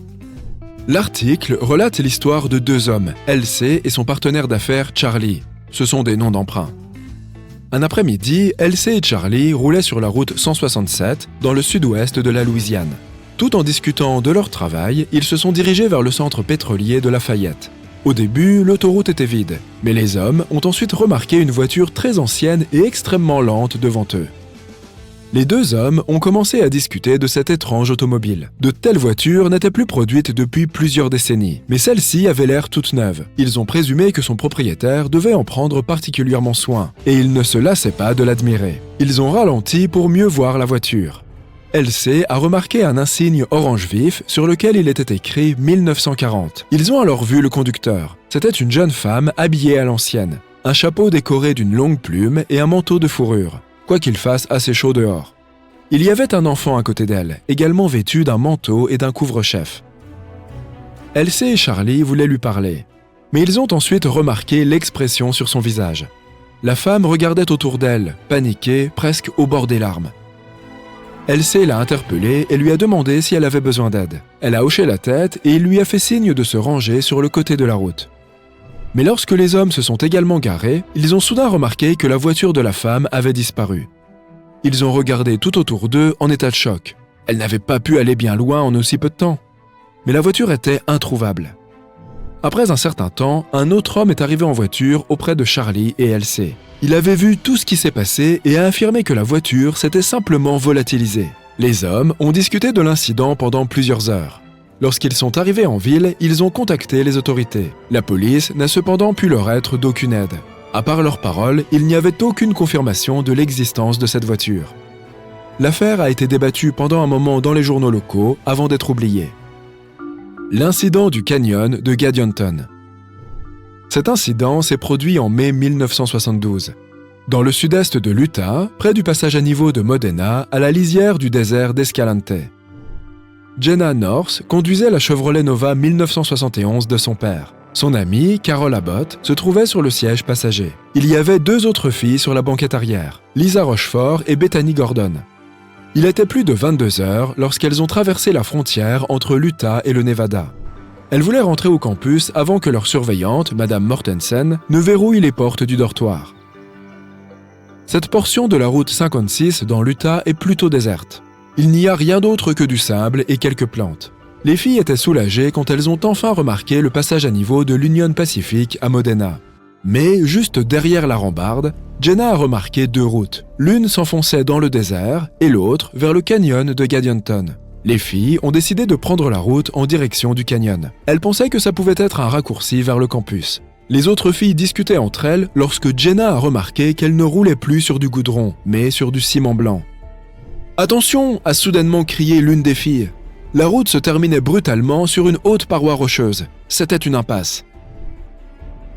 L'article relate l'histoire de 2 hommes, LC et son partenaire d'affaires Charlie. Ce sont des noms d'emprunt. Un après-midi, LC et Charlie roulaient sur la route 167 dans le sud-ouest de la Louisiane. Tout en discutant de leur travail, ils se sont dirigés vers le centre pétrolier de Lafayette. Au début, l'autoroute était vide, mais les hommes ont ensuite remarqué une voiture très ancienne et extrêmement lente devant eux. Les deux hommes ont commencé à discuter de cette étrange automobile. De telles voitures n'étaient plus produites depuis plusieurs décennies, mais celle-ci avait l'air toute neuve. Ils ont présumé que son propriétaire devait en prendre particulièrement soin, et ils ne se lassaient pas de l'admirer. Ils ont ralenti pour mieux voir la voiture. LC a remarqué un insigne orange vif sur lequel il était écrit 1940. Ils ont alors vu le conducteur. C'était une jeune femme habillée à l'ancienne, un chapeau décoré d'une longue plume et un manteau de fourrure, quoi qu'il fasse assez chaud dehors. Il y avait un enfant à côté d'elle, également vêtu d'un manteau et d'un couvre-chef. LC et Charlie voulaient lui parler, mais ils ont ensuite remarqué l'expression sur son visage. La femme regardait autour d'elle, paniquée, presque au bord des larmes. LC l'a interpellée et lui a demandé si elle avait besoin d'aide. Elle a hoché la tête et il lui a fait signe de se ranger sur le côté de la route. Mais lorsque les hommes se sont également garés, ils ont soudain remarqué que la voiture de la femme avait disparu. Ils ont regardé tout autour d'eux en état de choc. Elle n'avait pas pu aller bien loin en aussi peu de temps. Mais la voiture était introuvable. Après un certain temps, un autre homme est arrivé en voiture auprès de Charlie et LC. Il avait vu tout ce qui s'est passé et a affirmé que la voiture s'était simplement volatilisée. Les hommes ont discuté de l'incident pendant plusieurs heures. Lorsqu'ils sont arrivés en ville, ils ont contacté les autorités. La police n'a cependant pu leur être d'aucune aide. À part leurs paroles, il n'y avait aucune confirmation de l'existence de cette voiture. L'affaire a été débattue pendant un moment dans les journaux locaux avant d'être oubliée. L'incident du canyon de Gadionton. Cet incident s'est produit en mai 1972. Dans le sud-est de l'Utah, près du passage à niveau de Modena, à la lisière du désert d'Escalante. Jenna North conduisait la Chevrolet Nova 1971 de son père. Son amie, Carol Abbott, se trouvait sur le siège passager. Il y avait deux autres filles sur la banquette arrière, Lisa Rochefort et Bethany Gordon. Il était plus de 22 heures lorsqu'elles ont traversé la frontière entre l'Utah et le Nevada. Elles voulaient rentrer au campus avant que leur surveillante, Madame Mortensen, ne verrouille les portes du dortoir. Cette portion de la route 56 dans l'Utah est plutôt déserte. Il n'y a rien d'autre que du sable et quelques plantes. Les filles étaient soulagées quand elles ont enfin remarqué le passage à niveau de l'Union Pacific à Modena. Mais, juste derrière la rambarde, Jenna a remarqué deux routes. L'une s'enfonçait dans le désert et l'autre vers le canyon de Gadionton. Les filles ont décidé de prendre la route en direction du canyon. Elles pensaient que ça pouvait être un raccourci vers le campus. Les autres filles discutaient entre elles lorsque Jenna a remarqué qu'elle ne roulait plus sur du goudron, mais sur du ciment blanc. « Attention !» a soudainement crié l'une des filles. La route se terminait brutalement sur une haute paroi rocheuse. C'était une impasse.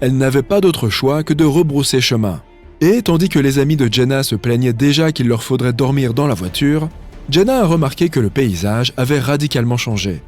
Elle n'avait pas d'autre choix que de rebrousser chemin. Et tandis que les amis de Jenna se plaignaient déjà qu'il leur faudrait dormir dans la voiture, Jenna a remarqué que le paysage avait radicalement changé.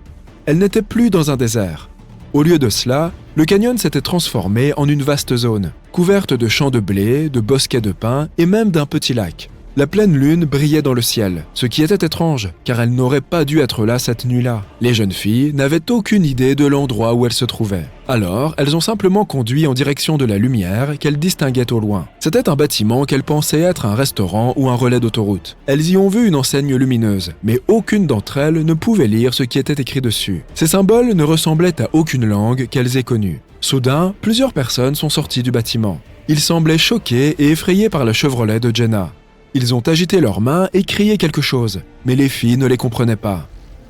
Elle n'était plus dans un désert. Au lieu de cela, le canyon s'était transformé en une vaste zone, couverte de champs de blé, de bosquets de pins et même d'un petit lac. La pleine lune brillait dans le ciel, ce qui était étrange, car elle n'aurait pas dû être là cette nuit-là. Les jeunes filles n'avaient aucune idée de l'endroit où elles se trouvaient. Alors, elles ont simplement conduit en direction de la lumière qu'elles distinguaient au loin. C'était un bâtiment qu'elles pensaient être un restaurant ou un relais d'autoroute. Elles y ont vu une enseigne lumineuse, mais aucune d'entre elles ne pouvait lire ce qui était écrit dessus. Ces symboles ne ressemblaient à aucune langue qu'elles aient connue. Soudain, plusieurs personnes sont sorties du bâtiment. Ils semblaient choqués et effrayés par la Chevrolet de Jenna. Ils ont agité leurs mains et crié quelque chose, mais les filles ne les comprenaient pas.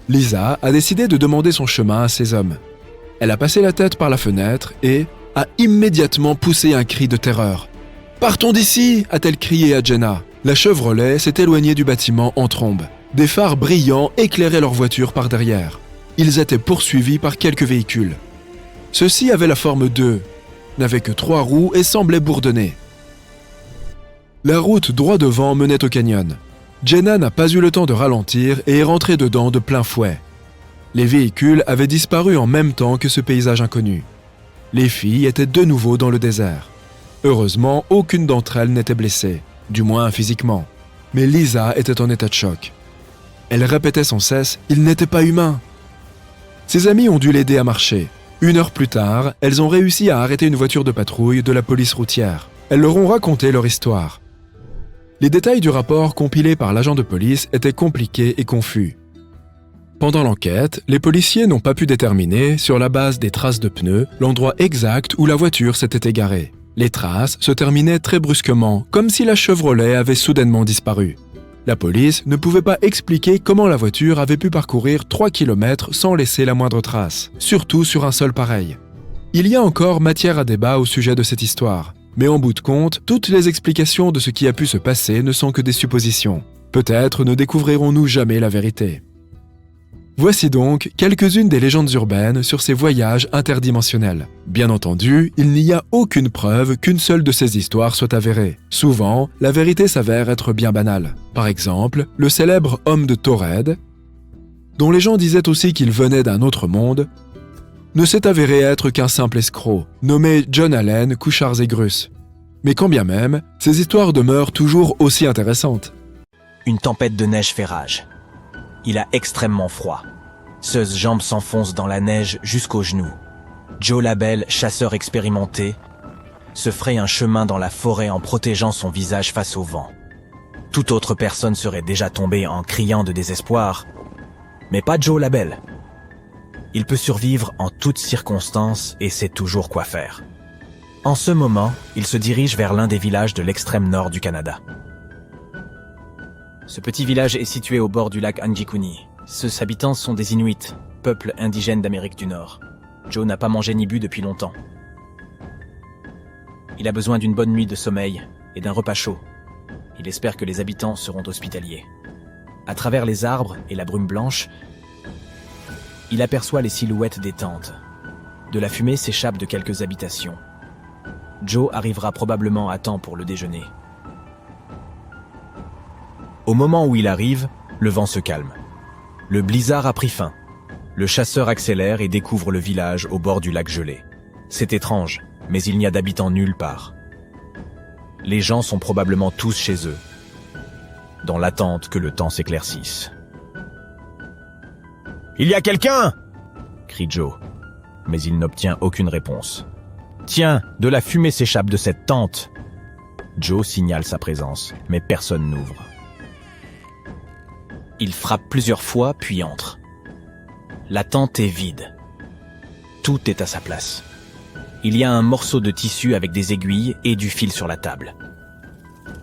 Lisa a décidé de demander son chemin à ces hommes. Elle a passé la tête par la fenêtre et a immédiatement poussé un cri de terreur. « Partons d'ici !» a-t-elle crié à Jenna. La Chevrolet s'est éloignée du bâtiment en trombe. Des phares brillants éclairaient leur voiture par derrière. Ils étaient poursuivis par quelques véhicules. Ceux-ci avaient la forme d'œufs, n'avaient que 3 roues et semblaient bourdonner. La route droit devant menait au canyon. Jenna n'a pas eu le temps de ralentir et est rentrée dedans de plein fouet. Les véhicules avaient disparu en même temps que ce paysage inconnu. Les filles étaient de nouveau dans le désert. Heureusement, aucune d'entre elles n'était blessée, du moins physiquement. Mais Lisa était en état de choc. Elle répétait sans cesse « Il n'était pas humain !» Ses amis ont dû l'aider à marcher. 1 heure plus tard, elles ont réussi à arrêter une voiture de patrouille de la police routière. Elles leur ont raconté leur histoire. Les détails du rapport compilé par l'agent de police étaient compliqués et confus. Pendant l'enquête, les policiers n'ont pas pu déterminer, sur la base des traces de pneus, l'endroit exact où la voiture s'était égarée. Les traces se terminaient très brusquement, comme si la Chevrolet avait soudainement disparu. La police ne pouvait pas expliquer comment la voiture avait pu parcourir 3 km sans laisser la moindre trace, surtout sur un sol pareil. Il y a encore matière à débat au sujet de cette histoire, mais en bout de compte, toutes les explications de ce qui a pu se passer ne sont que des suppositions. Peut-être ne découvrirons-nous jamais la vérité. Voici donc quelques-unes des légendes urbaines sur ces voyages interdimensionnels. Bien entendu, il n'y a aucune preuve qu'une seule de ces histoires soit avérée. Souvent, la vérité s'avère être bien banale. Par exemple, le célèbre homme de Taured, dont les gens disaient aussi qu'il venait d'un autre monde, ne s'est avéré être qu'un simple escroc, nommé John Allen Couchard-Zegrus. Mais quand bien même, ces histoires demeurent toujours aussi intéressantes. Une tempête de neige fait rage. Il a extrêmement froid. Ses jambes s'enfoncent dans la neige jusqu'aux genoux. Joe Labelle, chasseur expérimenté, se fraye un chemin dans la forêt en protégeant son visage face au vent. Toute autre personne serait déjà tombée en criant de désespoir, mais pas Joe Labelle. Il peut survivre en toutes circonstances et sait toujours quoi faire. En ce moment, il se dirige vers l'un des villages de l'extrême nord du Canada. Ce petit village est situé au bord du lac Anjikuni. Ses habitants sont des Inuits, peuple indigène d'Amérique du Nord. Joe n'a pas mangé ni bu depuis longtemps. Il a besoin d'une bonne nuit de sommeil et d'un repas chaud. Il espère que les habitants seront hospitaliers. À travers les arbres et la brume blanche, il aperçoit les silhouettes des tentes. De la fumée s'échappe de quelques habitations. Joe arrivera probablement à temps pour le déjeuner. Au moment où il arrive, le vent se calme. Le blizzard a pris fin. Le chasseur accélère et découvre le village au bord du lac gelé. C'est étrange, mais il n'y a d'habitants nulle part. Les gens sont probablement tous chez eux, dans l'attente que le temps s'éclaircisse. « Il y a quelqu'un !» crie Joe, mais il n'obtient aucune réponse. « Tiens, de la fumée s'échappe de cette tente !» Joe signale sa présence, mais personne n'ouvre. Il frappe plusieurs fois, puis entre. La tente est vide. Tout est à sa place. Il y a un morceau de tissu avec des aiguilles et du fil sur la table.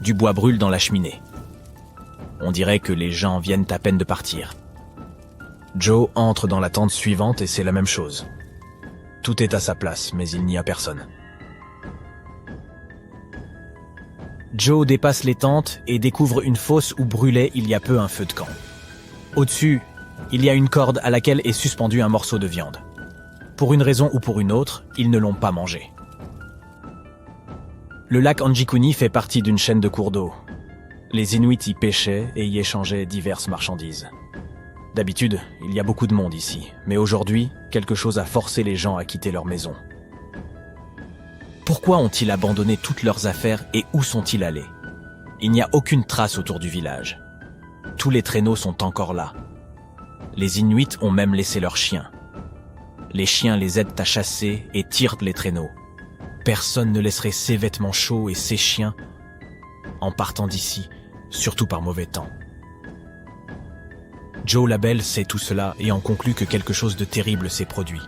Du bois brûle dans la cheminée. On dirait que les gens viennent à peine de partir. Joe entre dans la tente suivante et c'est la même chose. Tout est à sa place, mais il n'y a personne. Joe dépasse les tentes et découvre une fosse où brûlait il y a peu un feu de camp. Au-dessus, il y a une corde à laquelle est suspendu un morceau de viande. Pour une raison ou pour une autre, ils ne l'ont pas mangé. Le lac Anjikuni fait partie d'une chaîne de cours d'eau. Les Inuits y pêchaient et y échangeaient diverses marchandises. D'habitude, il y a beaucoup de monde ici, mais aujourd'hui, quelque chose a forcé les gens à quitter leur maison. Pourquoi ont-ils abandonné toutes leurs affaires et où sont-ils allés? Il n'y a aucune trace autour du village. Tous les traîneaux sont encore là. Les Inuits ont même laissé leurs chiens. Les chiens les aident à chasser et tirent les traîneaux. Personne ne laisserait ses vêtements chauds et ses chiens en partant d'ici, surtout par mauvais temps. Joe Labelle sait tout cela et en conclut que quelque chose de terrible s'est produit.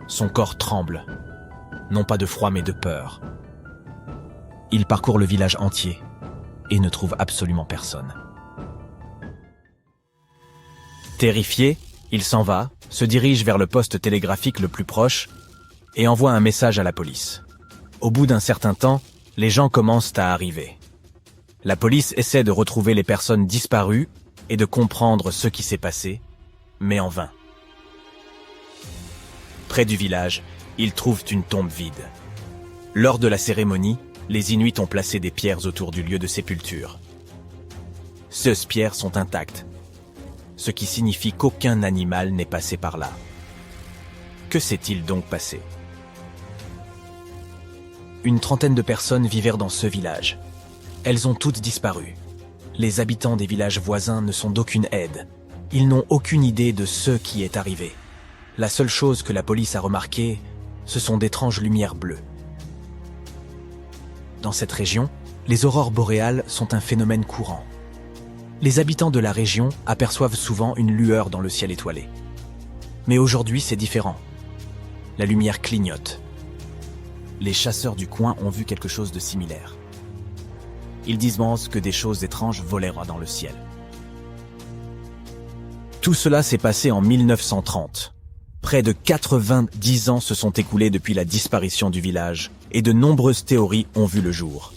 Son corps tremble. Non pas de froid mais de peur. Il parcourt le village entier et ne trouve absolument personne. Terrifié, il s'en va, se dirige vers le poste télégraphique le plus proche et envoie un message à la police. Au bout d'un certain temps, les gens commencent à arriver. La police essaie de retrouver les personnes disparues et de comprendre ce qui s'est passé, mais en vain. Près du village, ils trouvent une tombe vide. Lors de la cérémonie, les Inuits ont placé des pierres autour du lieu de sépulture. Ces pierres sont intactes, ce qui signifie qu'aucun animal n'est passé par là. Que s'est-il donc passé? Une trentaine de personnes vivaient dans ce village. Elles ont toutes disparu. Les habitants des villages voisins ne sont d'aucune aide. Ils n'ont aucune idée de ce qui est arrivé. La seule chose que la police a remarquée, ce sont d'étranges lumières bleues. Dans cette région, les aurores boréales sont un phénomène courant. Les habitants de la région aperçoivent souvent une lueur dans le ciel étoilé. Mais aujourd'hui, c'est différent. La lumière clignote. Les chasseurs du coin ont vu quelque chose de similaire. Ils disent que des choses étranges volèrent dans le ciel. Tout cela s'est passé en 1930. Près de 90 ans se sont écoulés depuis la disparition du village et de nombreuses théories ont vu le jour.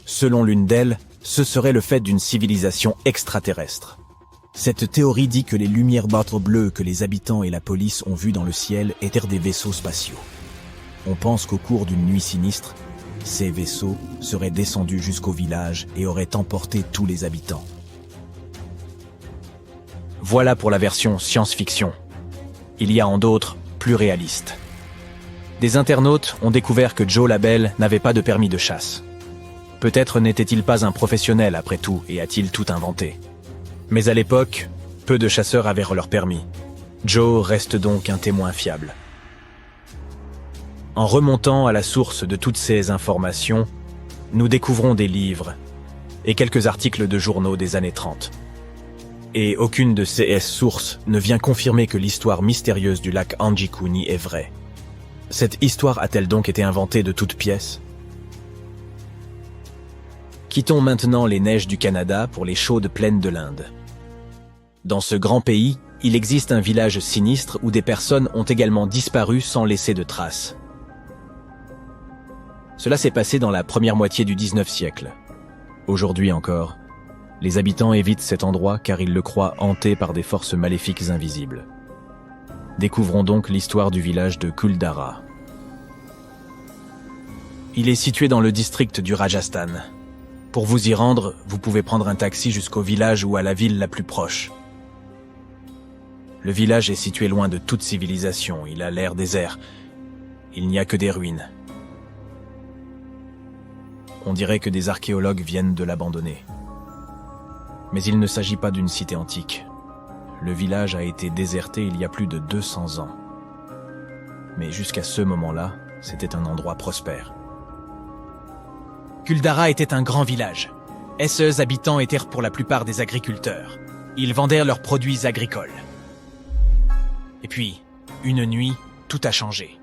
Selon l'une d'elles, ce serait le fait d'une civilisation extraterrestre. Cette théorie dit que les lumières bateaux bleues que les habitants et la police ont vues dans le ciel étaient des vaisseaux spatiaux. On pense qu'au cours d'une nuit sinistre, ces vaisseaux seraient descendus jusqu'au village et auraient emporté tous les habitants. Voilà pour la version science-fiction. Il y a en d'autres, plus réalistes. Des internautes ont découvert que Joe Labelle n'avait pas de permis de chasse. Peut-être n'était-il pas un professionnel après tout et a-t-il tout inventé. Mais à l'époque, peu de chasseurs avaient leur permis. Joe reste donc un témoin fiable. En remontant à la source de toutes ces informations, nous découvrons des livres et quelques articles de journaux des années 30. Et aucune de ces sources ne vient confirmer que l'histoire mystérieuse du lac Anjikuni est vraie. Cette histoire a-t-elle donc été inventée de toutes pièces? Quittons maintenant les neiges du Canada pour les chaudes plaines de l'Inde. Dans ce grand pays, il existe un village sinistre où des personnes ont également disparu sans laisser de traces. Cela s'est passé dans la première moitié du 19e siècle. Aujourd'hui encore, les habitants évitent cet endroit car ils le croient hanté par des forces maléfiques invisibles. Découvrons donc l'histoire du village de Kuldara. Il est situé dans le district du Rajasthan. Pour vous y rendre, vous pouvez prendre un taxi jusqu'au village ou à la ville la plus proche. Le village est situé loin de toute civilisation, il a l'air désert. Il n'y a que des ruines. On dirait que des archéologues viennent de l'abandonner. Mais il ne s'agit pas d'une cité antique. Le village a été déserté il y a plus de 200 ans. Mais jusqu'à ce moment-là, c'était un endroit prospère. Kuldara était un grand village. Ses habitants étaient pour la plupart des agriculteurs. Ils vendaient leurs produits agricoles. Et puis, une nuit, tout a changé.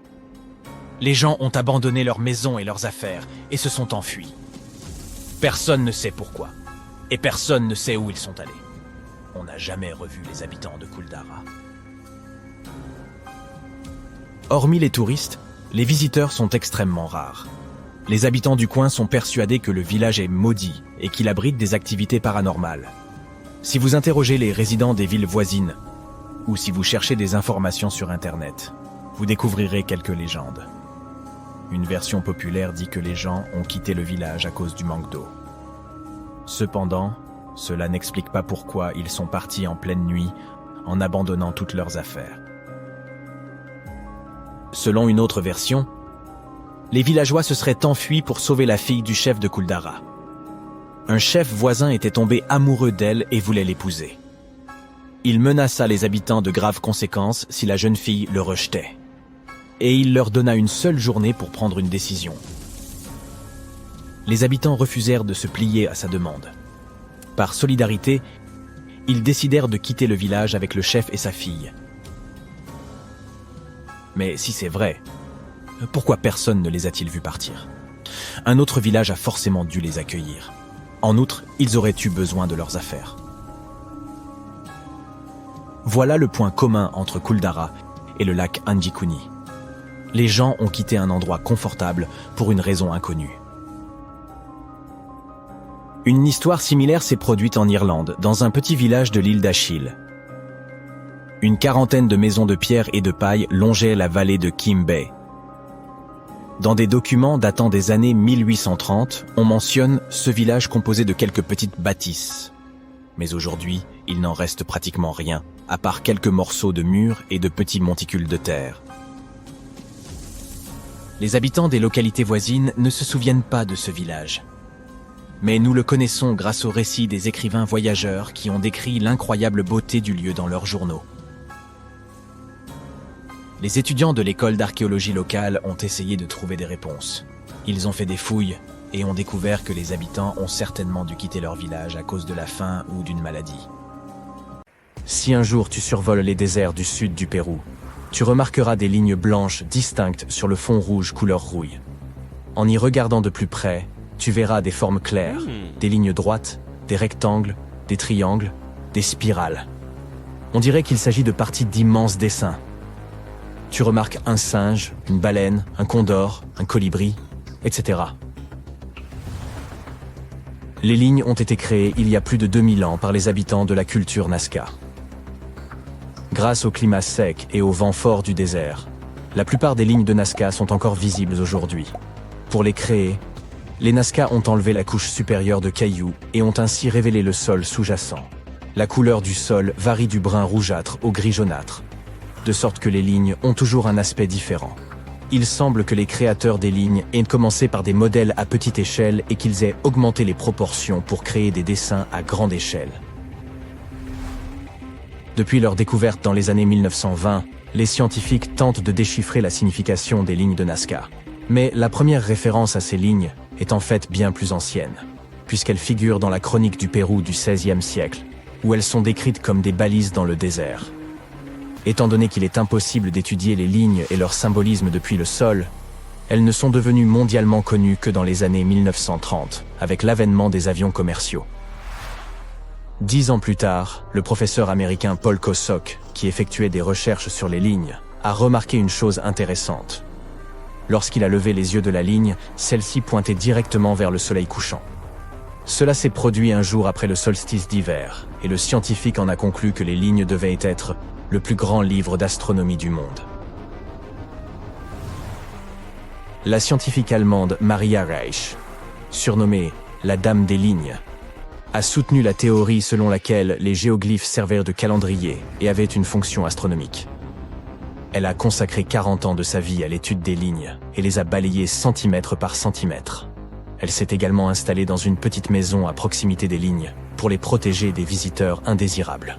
Les gens ont abandonné leurs maisons et leurs affaires et se sont enfuis. Personne ne sait pourquoi. Et personne ne sait où ils sont allés. On n'a jamais revu les habitants de Kuldara. Hormis les touristes, les visiteurs sont extrêmement rares. Les habitants du coin sont persuadés que le village est maudit et qu'il abrite des activités paranormales. Si vous interrogez les résidents des villes voisines, ou si vous cherchez des informations sur Internet, vous découvrirez quelques légendes. Une version populaire dit que les gens ont quitté le village à cause du manque d'eau. Cependant, cela n'explique pas pourquoi ils sont partis en pleine nuit en abandonnant toutes leurs affaires. Selon une autre version, les villageois se seraient enfuis pour sauver la fille du chef de Kuldara. Un chef voisin était tombé amoureux d'elle et voulait l'épouser. Il menaça les habitants de graves conséquences si la jeune fille le rejetait. Et il leur donna une seule journée pour prendre une décision. Les habitants refusèrent de se plier à sa demande. Par solidarité, ils décidèrent de quitter le village avec le chef et sa fille. Mais si c'est vrai, pourquoi personne ne les a-t-il vus partir? Un autre village a forcément dû les accueillir. En outre, ils auraient eu besoin de leurs affaires. Voilà le point commun entre Kuldara et le lac Anjikuni. Les gens ont quitté un endroit confortable pour une raison inconnue. Une histoire similaire s'est produite en Irlande, dans un petit village de l'île d'Achille. Une quarantaine de maisons de pierre et de paille longeaient la vallée de Kim Bay. Dans des documents datant des années 1830, on mentionne ce village composé de quelques petites bâtisses. Mais aujourd'hui, il n'en reste pratiquement rien, à part quelques morceaux de murs et de petits monticules de terre. Les habitants des localités voisines ne se souviennent pas de ce village. Mais nous le connaissons grâce aux récits des écrivains voyageurs qui ont décrit l'incroyable beauté du lieu dans leurs journaux. Les étudiants de l'école d'archéologie locale ont essayé de trouver des réponses. Ils ont fait des fouilles, et ont découvert que les habitants ont certainement dû quitter leur village à cause de la faim ou d'une maladie. Si un jour tu survoles les déserts du sud du Pérou, tu remarqueras des lignes blanches distinctes sur le fond rouge couleur rouille. En y regardant de plus près, tu verras des formes claires, des lignes droites, des rectangles, des triangles, des spirales. On dirait qu'il s'agit de parties d'immenses dessins. Tu remarques un singe, une baleine, un condor, un colibri, etc. Les lignes ont été créées il y a plus de 2000 ans par les habitants de la culture Nazca. Grâce au climat sec et au vent fort du désert, la plupart des lignes de Nazca sont encore visibles aujourd'hui. Pour les créer, les Nazca ont enlevé la couche supérieure de cailloux et ont ainsi révélé le sol sous-jacent. La couleur du sol varie du brun rougeâtre au gris jaunâtre, de sorte que les lignes ont toujours un aspect différent. Il semble que les créateurs des lignes aient commencé par des modèles à petite échelle et qu'ils aient augmenté les proportions pour créer des dessins à grande échelle. Depuis leur découverte dans les années 1920, les scientifiques tentent de déchiffrer la signification des lignes de Nazca. Mais la première référence à ces lignes est en fait bien plus ancienne, puisqu'elle figure dans la chronique du Pérou du XVIe siècle, où elles sont décrites comme des balises dans le désert. Étant donné qu'il est impossible d'étudier les lignes et leur symbolisme depuis le sol, elles ne sont devenues mondialement connues que dans les années 1930, avec l'avènement des avions commerciaux. 10 ans plus tard, le professeur américain Paul Kosok, qui effectuait des recherches sur les lignes, a remarqué une chose intéressante. Lorsqu'il a levé les yeux de la ligne, celle-ci pointait directement vers le soleil couchant. Cela s'est produit un jour après le solstice d'hiver, et le scientifique en a conclu que les lignes devaient être le plus grand livre d'astronomie du monde. La scientifique allemande Maria Reich, surnommée la Dame des lignes, a soutenu la théorie selon laquelle les géoglyphes servaient de calendrier et avaient une fonction astronomique. Elle a consacré 40 ans de sa vie à l'étude des lignes et les a balayées centimètre par centimètre. Elle s'est également installée dans une petite maison à proximité des lignes pour les protéger des visiteurs indésirables.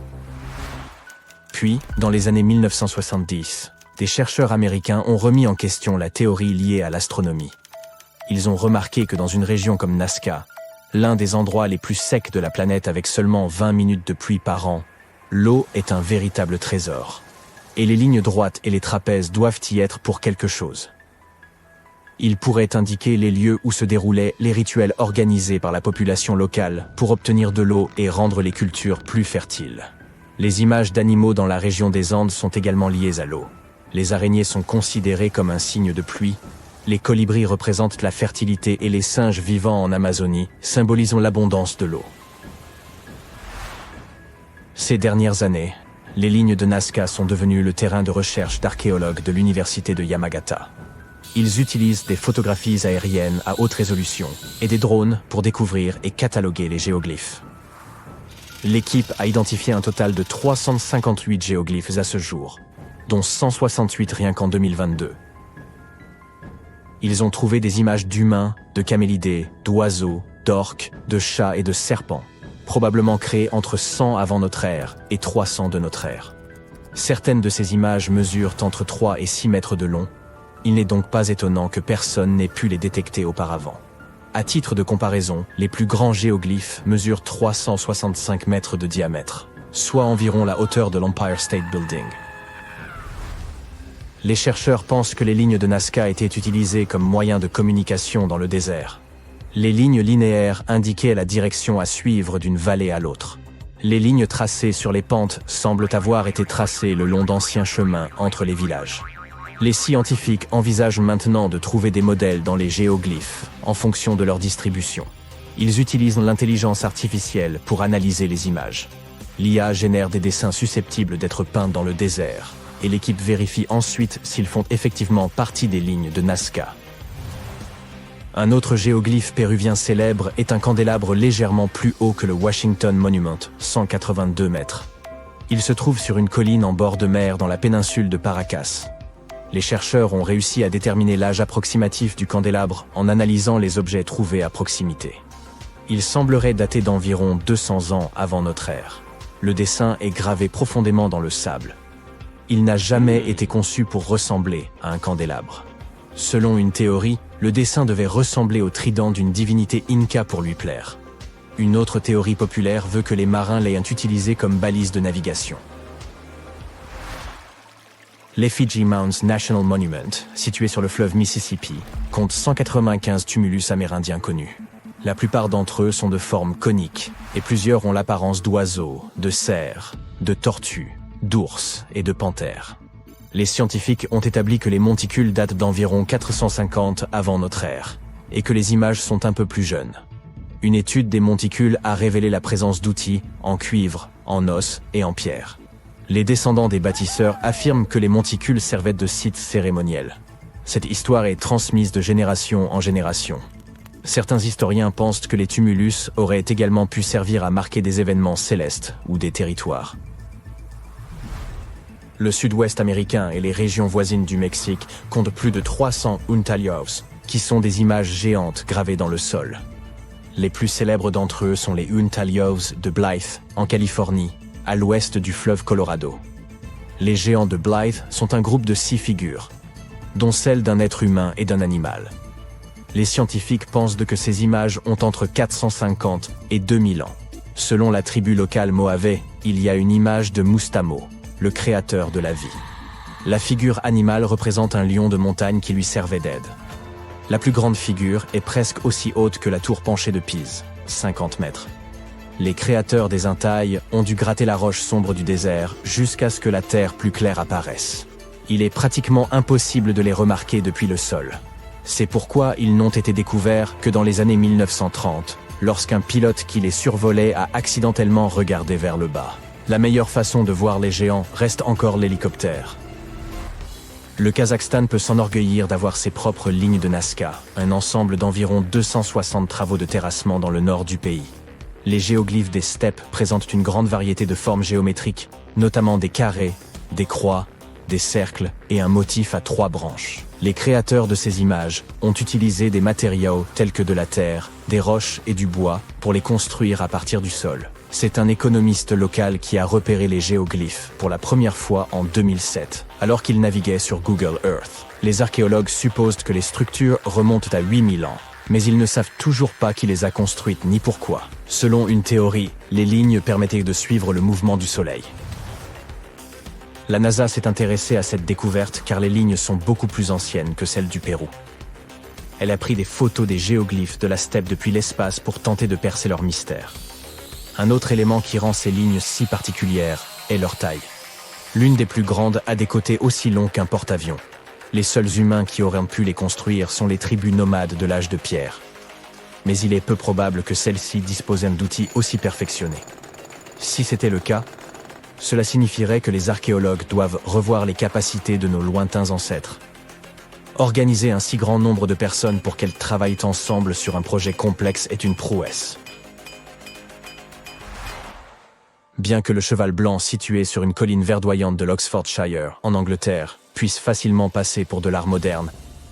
Puis, dans les années 1970, des chercheurs américains ont remis en question la théorie liée à l'astronomie. Ils ont remarqué que dans une région comme Nazca, l'un des endroits les plus secs de la planète avec seulement 20 minutes de pluie par an, l'eau est un véritable trésor. Et les lignes droites et les trapèzes doivent y être pour quelque chose. Ils pourraient indiquer les lieux où se déroulaient les rituels organisés par la population locale pour obtenir de l'eau et rendre les cultures plus fertiles. Les images d'animaux dans la région des Andes sont également liées à l'eau. Les araignées sont considérées comme un signe de pluie, les colibris représentent la fertilité et les singes vivant en Amazonie symbolisent l'abondance de l'eau. Ces dernières années, les lignes de Nazca sont devenues le terrain de recherche d'archéologues de l'université de Yamagata. Ils utilisent des photographies aériennes à haute résolution et des drones pour découvrir et cataloguer les géoglyphes. L'équipe a identifié un total de 358 géoglyphes à ce jour, dont 168 rien qu'en 2022. Ils ont trouvé des images d'humains, de camélidés, d'oiseaux, d'orques, de chats et de serpents, probablement créées entre 100 avant notre ère et 300 de notre ère. Certaines de ces images mesurent entre 3 et 6 mètres de long. Il n'est donc pas étonnant que personne n'ait pu les détecter auparavant. À titre de comparaison, les plus grands géoglyphes mesurent 365 mètres de diamètre, soit environ la hauteur de l'Empire State Building. Les chercheurs pensent que les lignes de Nazca étaient utilisées comme moyen de communication dans le désert. Les lignes linéaires indiquaient la direction à suivre d'une vallée à l'autre. Les lignes tracées sur les pentes semblent avoir été tracées le long d'anciens chemins entre les villages. Les scientifiques envisagent maintenant de trouver des modèles dans les géoglyphes en fonction de leur distribution. Ils utilisent l'intelligence artificielle pour analyser les images. L'IA génère des dessins susceptibles d'être peints dans le désert, et l'équipe vérifie ensuite s'ils font effectivement partie des lignes de Nazca. Un autre géoglyphe péruvien célèbre est un candélabre légèrement plus haut que le Washington Monument, 182 mètres. Il se trouve sur une colline en bord de mer dans la péninsule de Paracas. Les chercheurs ont réussi à déterminer l'âge approximatif du candélabre en analysant les objets trouvés à proximité. Il semblerait dater d'environ 200 ans avant notre ère. Le dessin est gravé profondément dans le sable. Il n'a jamais été conçu pour ressembler à un candélabre. Selon une théorie, le dessin devait ressembler au trident d'une divinité inca pour lui plaire. Une autre théorie populaire veut que les marins l'aient utilisé comme balise de navigation. L'Effigy Mounds National Monument, situé sur le fleuve Mississippi, compte 195 tumulus amérindiens connus. La plupart d'entre eux sont de forme conique, et plusieurs ont l'apparence d'oiseaux, de cerfs, de tortues, d'ours et de panthères. Les scientifiques ont établi que les monticules datent d'environ 450 avant notre ère, et que les images sont un peu plus jeunes. Une étude des monticules a révélé la présence d'outils en cuivre, en os et en pierre. Les descendants des bâtisseurs affirment que les monticules servaient de sites cérémoniels. Cette histoire est transmise de génération en génération. Certains historiens pensent que les tumulus auraient également pu servir à marquer des événements célestes ou des territoires. Le sud-ouest américain et les régions voisines du Mexique comptent plus de 300 Untalios, qui sont des images géantes gravées dans le sol. Les plus célèbres d'entre eux sont les Untalios de Blythe, en Californie, à l'ouest du fleuve Colorado. Les géants de Blythe sont un groupe de 6 figures, dont celle d'un être humain et d'un animal. Les scientifiques pensent que ces images ont entre 450 et 2000 ans. Selon la tribu locale Moave, il y a une image de Mustamo, le créateur de la vie. La figure animale représente un lion de montagne qui lui servait d'aide. La plus grande figure est presque aussi haute que la tour penchée de Pise, 50 mètres. Les créateurs des Intailles ont dû gratter la roche sombre du désert jusqu'à ce que la terre plus claire apparaisse. Il est pratiquement impossible de les remarquer depuis le sol. C'est pourquoi ils n'ont été découverts que dans les années 1930, lorsqu'un pilote qui les survolait a accidentellement regardé vers le bas. La meilleure façon de voir les géants reste encore l'hélicoptère. Le Kazakhstan peut s'enorgueillir d'avoir ses propres lignes de Nazca, un ensemble d'environ 260 travaux de terrassement dans le nord du pays. Les géoglyphes des steppes présentent une grande variété de formes géométriques, notamment des carrés, des croix, des cercles et un motif à 3 branches. Les créateurs de ces images ont utilisé des matériaux tels que de la terre, des roches et du bois pour les construire à partir du sol. C'est un économiste local qui a repéré les géoglyphes pour la première fois en 2007, alors qu'il naviguait sur Google Earth. Les archéologues supposent que les structures remontent à 8000 ans, mais ils ne savent toujours pas qui les a construites ni pourquoi. Selon une théorie, les lignes permettaient de suivre le mouvement du Soleil. La NASA s'est intéressée à cette découverte car les lignes sont beaucoup plus anciennes que celles du Pérou. Elle a pris des photos des géoglyphes de la steppe depuis l'espace pour tenter de percer leur mystère. Un autre élément qui rend ces lignes si particulières est leur taille. L'une des plus grandes a des côtés aussi longs qu'un porte-avions. Les seuls humains qui auraient pu les construire sont les tribus nomades de l'âge de pierre. Mais il est peu probable que celles-ci disposaient d'outils aussi perfectionnés. Si c'était le cas, cela signifierait que les archéologues doivent revoir les capacités de nos lointains ancêtres. Organiser un si grand nombre de personnes pour qu'elles travaillent ensemble sur un projet complexe est une prouesse. Bien que le cheval blanc situé sur une colline verdoyante de l'Oxfordshire, en Angleterre, puisse facilement passer pour de l'art moderne,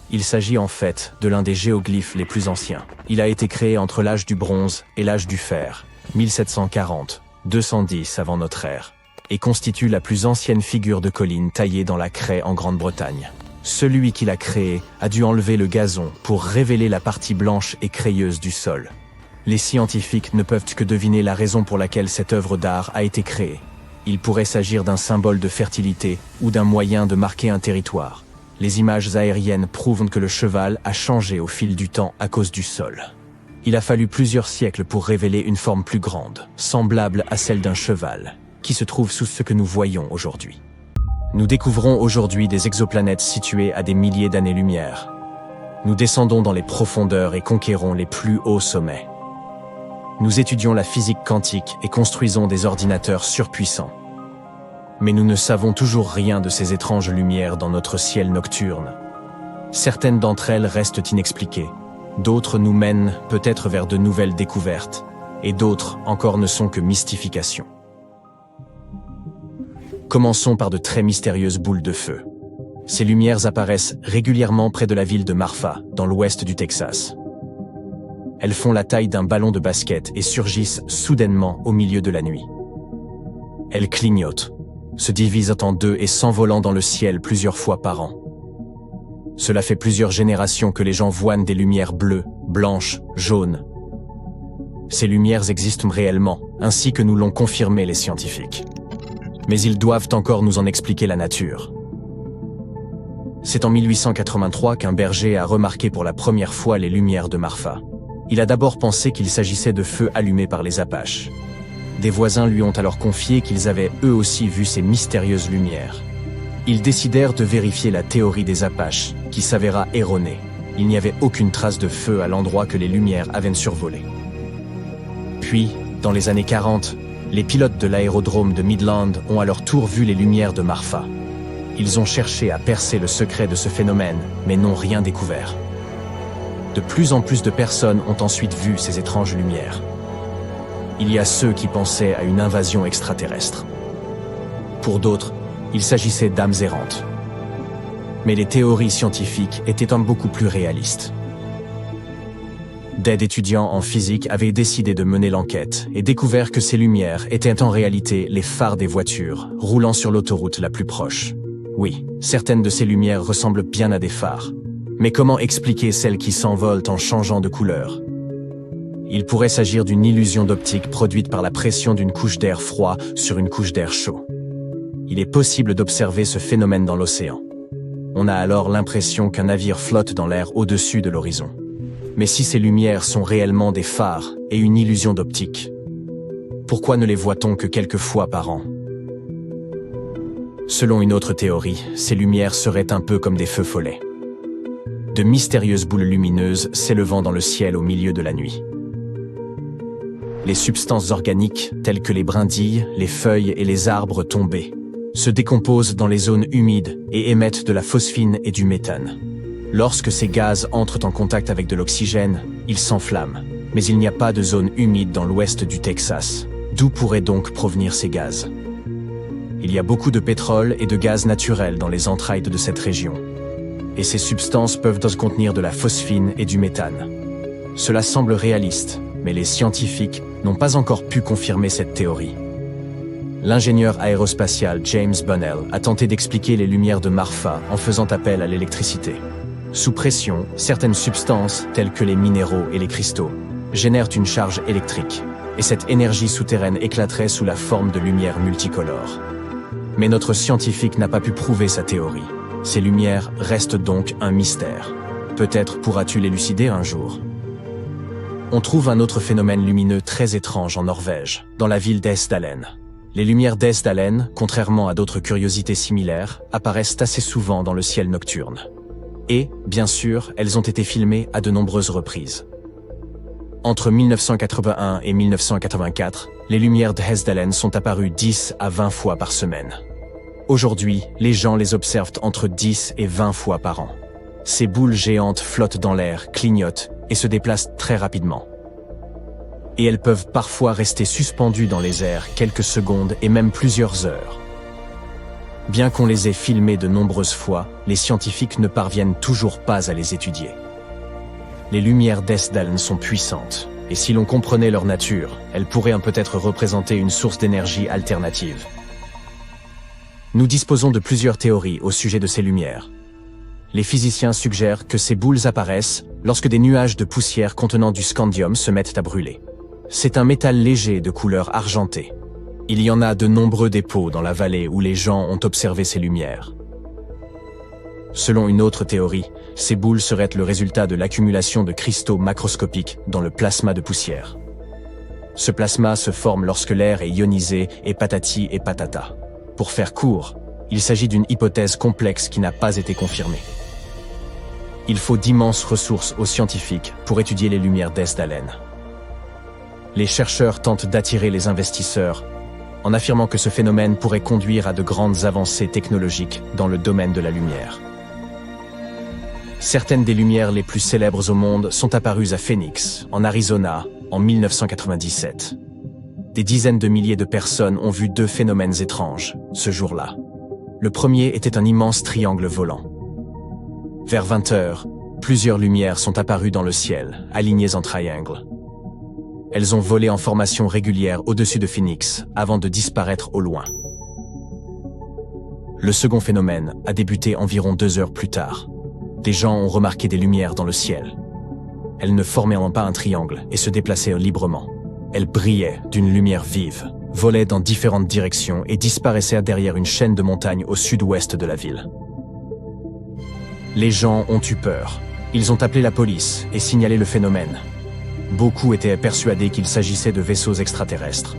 il s'agit en fait de l'un des géoglyphes les plus anciens. Il a été créé entre l'âge du bronze et l'âge du fer, 1740-210 avant notre ère, et constitue la plus ancienne figure de colline taillée dans la craie en Grande-Bretagne. Celui qui l'a créé a dû enlever le gazon pour révéler la partie blanche et crayeuse du sol. Les scientifiques ne peuvent que deviner la raison pour laquelle cette œuvre d'art a été créée. Il pourrait s'agir d'un symbole de fertilité ou d'un moyen de marquer un territoire. Les images aériennes prouvent que le cheval a changé au fil du temps à cause du sol. Il a fallu plusieurs siècles pour révéler une forme plus grande, semblable à celle d'un cheval, qui se trouve sous ce que nous voyons aujourd'hui. Nous découvrons aujourd'hui des exoplanètes situées à des milliers d'années-lumière. Nous descendons dans les profondeurs et conquérons les plus hauts sommets. Nous étudions la physique quantique et construisons des ordinateurs surpuissants. Mais nous ne savons toujours rien de ces étranges lumières dans notre ciel nocturne. Certaines d'entre elles restent inexpliquées, d'autres nous mènent peut-être vers de nouvelles découvertes, et d'autres encore ne sont que mystifications. Commençons par de très mystérieuses boules de feu. Ces lumières apparaissent régulièrement près de la ville de Marfa, dans l'ouest du Texas. Elles font la taille d'un ballon de basket et surgissent soudainement au milieu de la nuit. Elles clignotent, se divisent en deux et s'envolant dans le ciel plusieurs fois par an. Cela fait plusieurs générations que les gens voient des lumières bleues, blanches, jaunes. Ces lumières existent réellement, ainsi que nous l'ont confirmé les scientifiques. Mais ils doivent encore nous en expliquer la nature. C'est en 1883 qu'un berger a remarqué pour la première fois les lumières de Marfa. Il a d'abord pensé qu'il s'agissait de feux allumés par les Apaches. Des voisins lui ont alors confié qu'ils avaient eux aussi vu ces mystérieuses lumières. Ils décidèrent de vérifier la théorie des Apaches, qui s'avéra erronée. Il n'y avait aucune trace de feu à l'endroit que les lumières avaient survolé. Puis, dans les années 40, les pilotes de l'aérodrome de Midland ont à leur tour vu les lumières de Marfa. Ils ont cherché à percer le secret de ce phénomène, mais n'ont rien découvert. De plus en plus de personnes ont ensuite vu ces étranges lumières. Il y a ceux qui pensaient à une invasion extraterrestre. Pour d'autres, il s'agissait d'âmes errantes. Mais les théories scientifiques étaient beaucoup plus réalistes. Des étudiants en physique avaient décidé de mener l'enquête et découvert que ces lumières étaient en réalité les phares des voitures roulant sur l'autoroute la plus proche. Oui, certaines de ces lumières ressemblent bien à des phares. Mais comment expliquer celles qui s'envolent en changeant de couleur? Il pourrait s'agir d'une illusion d'optique produite par la pression d'une couche d'air froid sur une couche d'air chaud. Il est possible d'observer ce phénomène dans l'océan. On a alors l'impression qu'un navire flotte dans l'air au-dessus de l'horizon. Mais si ces lumières sont réellement des phares et une illusion d'optique, pourquoi ne les voit-on que quelques fois par an? Selon une autre théorie, ces lumières seraient un peu comme des feux follets. De mystérieuses boules lumineuses s'élevant dans le ciel au milieu de la nuit. Les substances organiques, telles que les brindilles, les feuilles et les arbres tombés, se décomposent dans les zones humides et émettent de la phosphine et du méthane. Lorsque ces gaz entrent en contact avec de l'oxygène, ils s'enflamment. Mais il n'y a pas de zone humide dans l'ouest du Texas. D'où pourraient donc provenir ces gaz? Il y a beaucoup de pétrole et de gaz naturel dans les entrailles de cette région. Et ces substances peuvent contenir de la phosphine et du méthane. Cela semble réaliste, mais les scientifiques n'ont pas encore pu confirmer cette théorie. L'ingénieur aérospatial James Bunnell a tenté d'expliquer les lumières de Marfa en faisant appel à l'électricité. Sous pression, certaines substances, telles que les minéraux et les cristaux, génèrent une charge électrique, et cette énergie souterraine éclaterait sous la forme de lumière multicolore. Mais notre scientifique n'a pas pu prouver sa théorie. Ces lumières restent donc un mystère. Peut-être pourras-tu l'élucider un jour. On trouve un autre phénomène lumineux très étrange en Norvège, dans la ville d'Esdalen. Les lumières d'Esdalen, contrairement à d'autres curiosités similaires, apparaissent assez souvent dans le ciel nocturne. Et, bien sûr, elles ont été filmées à de nombreuses reprises. Entre 1981 et 1984, les lumières d'Esdalen sont apparues 10 à 20 fois par semaine. Aujourd'hui, les gens les observent entre 10 et 20 fois par an. Ces boules géantes flottent dans l'air, clignotent et se déplacent très rapidement. Et elles peuvent parfois rester suspendues dans les airs quelques secondes et même plusieurs heures. Bien qu'on les ait filmées de nombreuses fois, les scientifiques ne parviennent toujours pas à les étudier. Les lumières d'Esdalen sont puissantes, et si l'on comprenait leur nature, elles pourraient peut-être représenter une source d'énergie alternative. Nous disposons de plusieurs théories au sujet de ces lumières. Les physiciens suggèrent que ces boules apparaissent lorsque des nuages de poussière contenant du scandium se mettent à brûler. C'est un métal léger de couleur argentée. Il y en a de nombreux dépôts dans la vallée où les gens ont observé ces lumières. Selon une autre théorie, ces boules seraient le résultat de l'accumulation de cristaux macroscopiques dans le plasma de poussière. Ce plasma se forme lorsque l'air est ionisé et patati et patata. Pour faire court, il s'agit d'une hypothèse complexe qui n'a pas été confirmée. Il faut d'immenses ressources aux scientifiques pour étudier les lumières d'Esdalen. Les chercheurs tentent d'attirer les investisseurs en affirmant que ce phénomène pourrait conduire à de grandes avancées technologiques dans le domaine de la lumière. Certaines des lumières les plus célèbres au monde sont apparues à Phoenix, en Arizona, en 1997. Des dizaines de milliers de personnes ont vu deux phénomènes étranges, ce jour-là. Le premier était un immense triangle volant. Vers 20 heures, plusieurs lumières sont apparues dans le ciel, alignées en triangle. Elles ont volé en formation régulière au-dessus de Phoenix, avant de disparaître au loin. Le second phénomène a débuté environ 2 heures plus tard. des gens ont remarqué des lumières dans le ciel. Elles ne formaient pas un triangle et se déplaçaient librement. Elles brillaient d'une lumière vive, volaient dans différentes directions et disparaissaient derrière une chaîne de montagnes au sud-ouest de la ville. Les gens ont eu peur. Ils ont appelé la police et signalé le phénomène. Beaucoup étaient persuadés qu'il s'agissait de vaisseaux extraterrestres.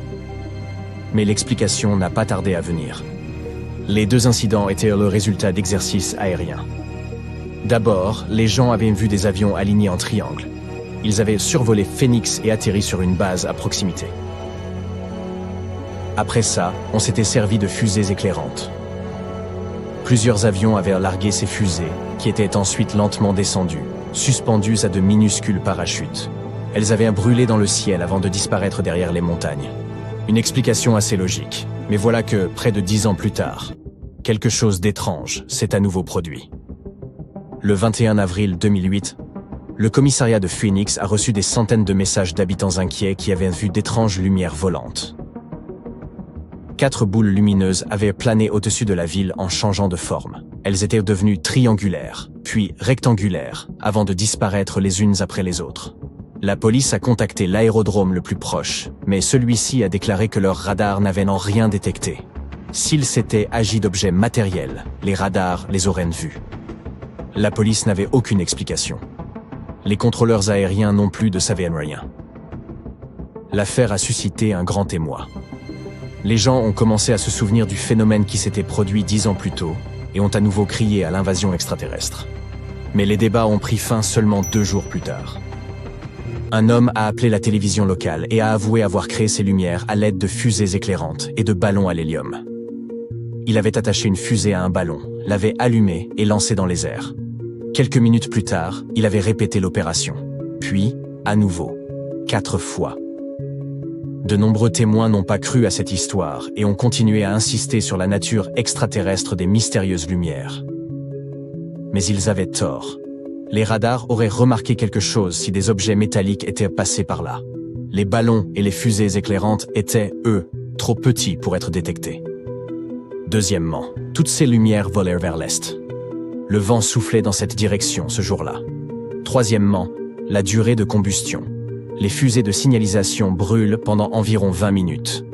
Mais l'explication n'a pas tardé à venir. Les deux incidents étaient le résultat d'exercices aériens. D'abord, les gens avaient vu des avions alignés en triangle. Ils avaient survolé Phoenix et atterri sur une base à proximité. Après ça, on s'était servi de fusées éclairantes. Plusieurs avions avaient largué ces fusées, qui étaient ensuite lentement descendues, suspendues à de minuscules parachutes. Elles avaient brûlé dans le ciel avant de disparaître derrière les montagnes. Une explication assez logique, mais voilà que, près de 10 ans plus tard, quelque chose d'étrange s'est à nouveau produit. Le 21 avril 2008, le commissariat de Phoenix a reçu des centaines de messages d'habitants inquiets qui avaient vu d'étranges lumières volantes. 4 boules lumineuses avaient plané au-dessus de la ville en changeant de forme. Elles étaient devenues triangulaires, puis rectangulaires, avant de disparaître les unes après les autres. La police a contacté l'aérodrome le plus proche, mais celui-ci a déclaré que leurs radars n'avaient rien détecté. S'il s'était agi d'objets matériels, les radars les auraient vus. La police n'avait aucune explication. Les contrôleurs aériens non plus ne savaient rien. L'affaire a suscité un grand émoi. Les gens ont commencé à se souvenir du phénomène qui s'était produit 10 ans plus tôt et ont à nouveau crié à l'invasion extraterrestre. Mais les débats ont pris fin seulement 2 jours plus tard. Un homme a appelé la télévision locale et a avoué avoir créé ces lumières à l'aide de fusées éclairantes et de ballons à l'hélium. Il avait attaché une fusée à un ballon, l'avait allumé et lancé dans les airs. Quelques minutes plus tard, il avait répété l'opération. Puis, à nouveau, 4 fois. De nombreux témoins n'ont pas cru à cette histoire et ont continué à insister sur la nature extraterrestre des mystérieuses lumières. Mais ils avaient tort. Les radars auraient remarqué quelque chose si des objets métalliques étaient passés par là. Les ballons et les fusées éclairantes étaient, eux, trop petits pour être détectés. Deuxièmement, toutes ces lumières volèrent vers l'est. Le vent soufflait dans cette direction ce jour-là. Troisièmement, la durée de combustion. Les fusées de signalisation brûlent pendant environ 20 minutes.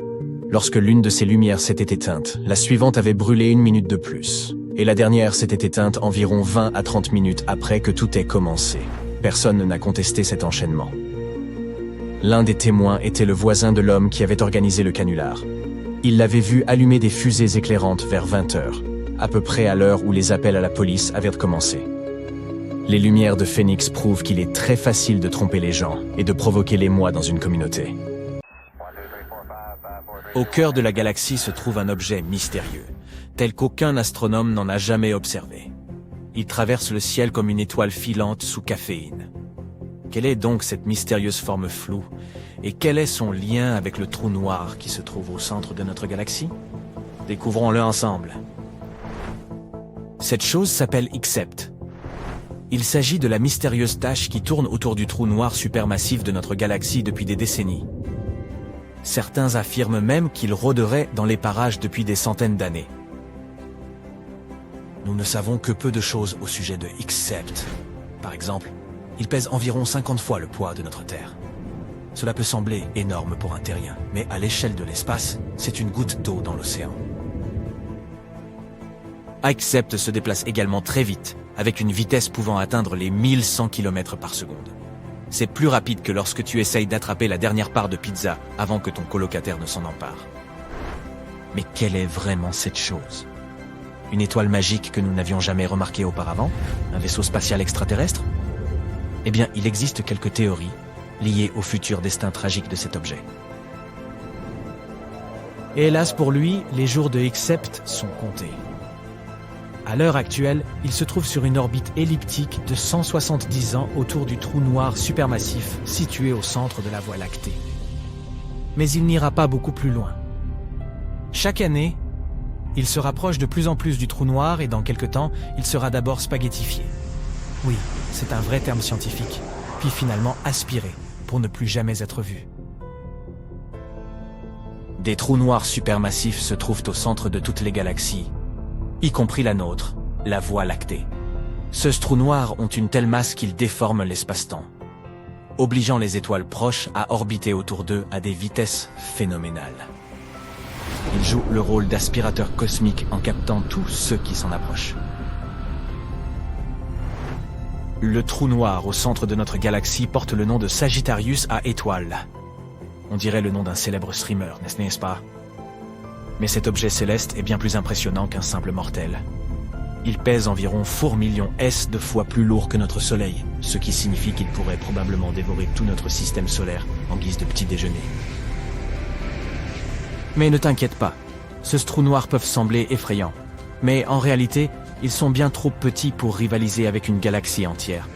Lorsque l'une de ces lumières s'était éteinte, la suivante avait brûlé 1 minute de plus. Et la dernière s'était éteinte environ 20 à 30 minutes après que tout ait commencé. Personne n'a contesté cet enchaînement. L'un des témoins était le voisin de l'homme qui avait organisé le canular. Il l'avait vu allumer des fusées éclairantes vers 20 heures, à peu près à l'heure où les appels à la police avaient commencé. Les lumières de Phoenix prouvent qu'il est très facile de tromper les gens et de provoquer l'émoi dans une communauté. Au cœur de la galaxie se trouve un objet mystérieux, tel qu'aucun astronome n'en a jamais observé. Il traverse le ciel comme une étoile filante sous caféine. Quelle est donc cette mystérieuse forme floue, et quel est son lien avec le trou noir qui se trouve au centre de notre galaxie? Découvrons-le ensemble. Cette chose s'appelle Xept. Il s'agit de la mystérieuse tache qui tourne autour du trou noir supermassif de notre galaxie depuis des décennies. Certains affirment même qu'il rôderait dans les parages depuis des centaines d'années. Nous ne savons que peu de choses au sujet de Xept. Par exemple, il pèse environ 50 fois le poids de notre Terre. Cela peut sembler énorme pour un terrien, mais à l'échelle de l'espace, c'est une goutte d'eau dans l'océan. Xept se déplace également très vite, avec une vitesse pouvant atteindre les 1100 km par seconde. C'est plus rapide que lorsque tu essayes d'attraper la dernière part de pizza avant que ton colocataire ne s'en empare. Mais quelle est vraiment cette chose? Une étoile magique que nous n'avions jamais remarquée auparavant? Un vaisseau spatial extraterrestre? Eh bien, il existe quelques théories liées au futur destin tragique de cet objet. Et hélas pour lui, les jours de Xept sont comptés. À l'heure actuelle, il se trouve sur une orbite elliptique de 170 ans autour du trou noir supermassif situé au centre de la Voie lactée. Mais il n'ira pas beaucoup plus loin. Chaque année, il se rapproche de plus en plus du trou noir et dans quelque temps, il sera d'abord spaghettifié. Oui, c'est un vrai terme scientifique, puis finalement aspiré pour ne plus jamais être vu. Des trous noirs supermassifs se trouvent au centre de toutes les galaxies, y compris la nôtre, la Voie lactée. Ces trous noirs ont une telle masse qu'ils déforment l'espace-temps, obligeant les étoiles proches à orbiter autour d'eux à des vitesses phénoménales. Ils jouent le rôle d'aspirateur cosmique en captant tous ceux qui s'en approchent. Le trou noir au centre de notre galaxie porte le nom de Sagittarius à étoiles. On dirait le nom d'un célèbre streamer, n'est-ce pas? Mais cet objet céleste est bien plus impressionnant qu'un simple mortel. Il pèse environ 4 millions S de fois plus lourd que notre Soleil, ce qui signifie qu'il pourrait probablement dévorer tout notre système solaire en guise de petit déjeuner. Mais ne t'inquiète pas, ces trous noirs peuvent sembler effrayants, mais en réalité, ils sont bien trop petits pour rivaliser avec une galaxie entière.